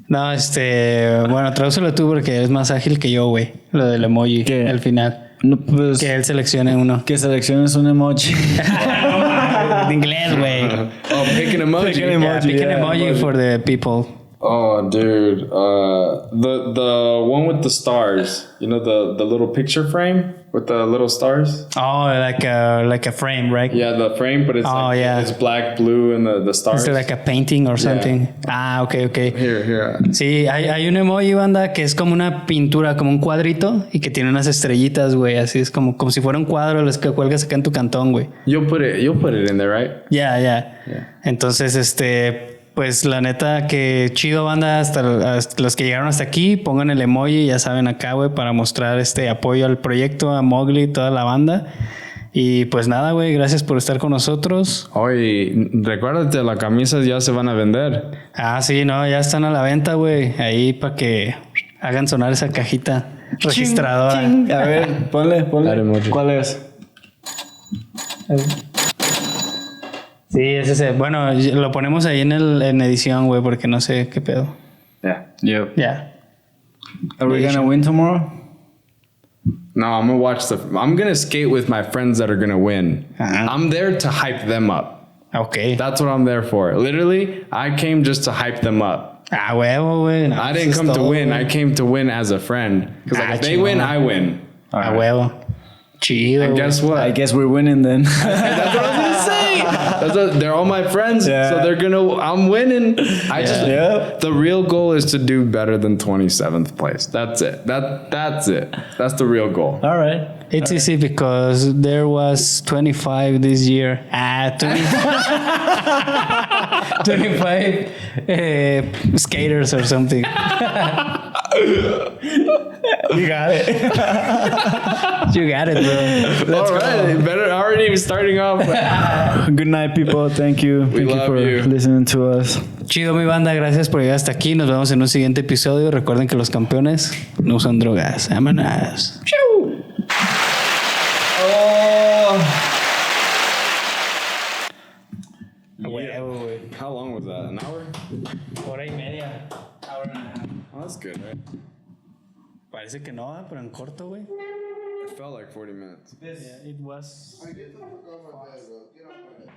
No, bueno, tradúcelo tú porque eres más ágil que yo, güey. Lo del emoji ¿Qué? al final. No, pues, Que él seleccione uno. que selecciones un emoji. De inglés, güey. Oh, pick an emoji. Pick an Yeah, emoji, pick an yeah, emoji emoji. for the people. Oh, dude. The one with the stars. You know, the little picture frame with the little stars? Oh, like a frame, right? Yeah, the frame, but it's it's black, blue, and the stars. Is it like a painting or something? Ah, okay. Here. Sí, hay un emoji, banda, que es como una pintura, como un cuadrito y que tiene unas estrellitas, güey. Así es como si fuera un cuadro los que cuelgas acá en tu cantón, güey. You'll put it in there, right? Yeah. Entonces, pues la neta que chido, banda, hasta los que llegaron hasta aquí, pongan el emoji, ya saben, acá, güey, para mostrar apoyo al proyecto, a Mowgli, toda la banda. Y pues nada, güey, gracias por estar con nosotros. Oye, recuérdate, las camisas ya se van a vender. Ah, sí, no, ya están a la venta, güey, ahí para que hagan sonar esa cajita registradora. Ching. A ver, ponle. ¿Cuál es? Sí, es ese. Bueno, lo ponemos ahí en edición, güey, porque no sé qué pedo. Yeah. Yep. Yeah. Are we gonna win tomorrow? No, I'm gonna skate with my friends that are gonna win. Uh-huh. I'm there to hype them up. Okay. That's what I'm there for. Literally, I came just to hype them up. Ah, huevo, güey. No, I didn't come to win. I came to win as a friend. Because if they win, I win. Ah, huevo. Chido. And guess what? I guess we're winning then. That's what I was gonna say. They're all my friends, so I'm winning. The real goal is to do better than 27th place. That's it. That's it. That's the real goal. All right. It's easy because there was 25 this year. 25 skaters or something. You got it. You got it, bro. All right. Better already starting off. Good night, people. Thank you. Thank you for listening to us. Chido, mi banda. Gracias por llegar hasta aquí. Nos vemos en un siguiente episodio. Recuerden que los campeones no usan drogas. Vámonos. Oh. How long was that? An hour? Hora y media. Hour and a half. Oh, that's good, right? Parece que no, pero en corto, güey. It felt like 40 minutes. Yeah, it was. Get the fuck off my bed, bro. Get off my bed.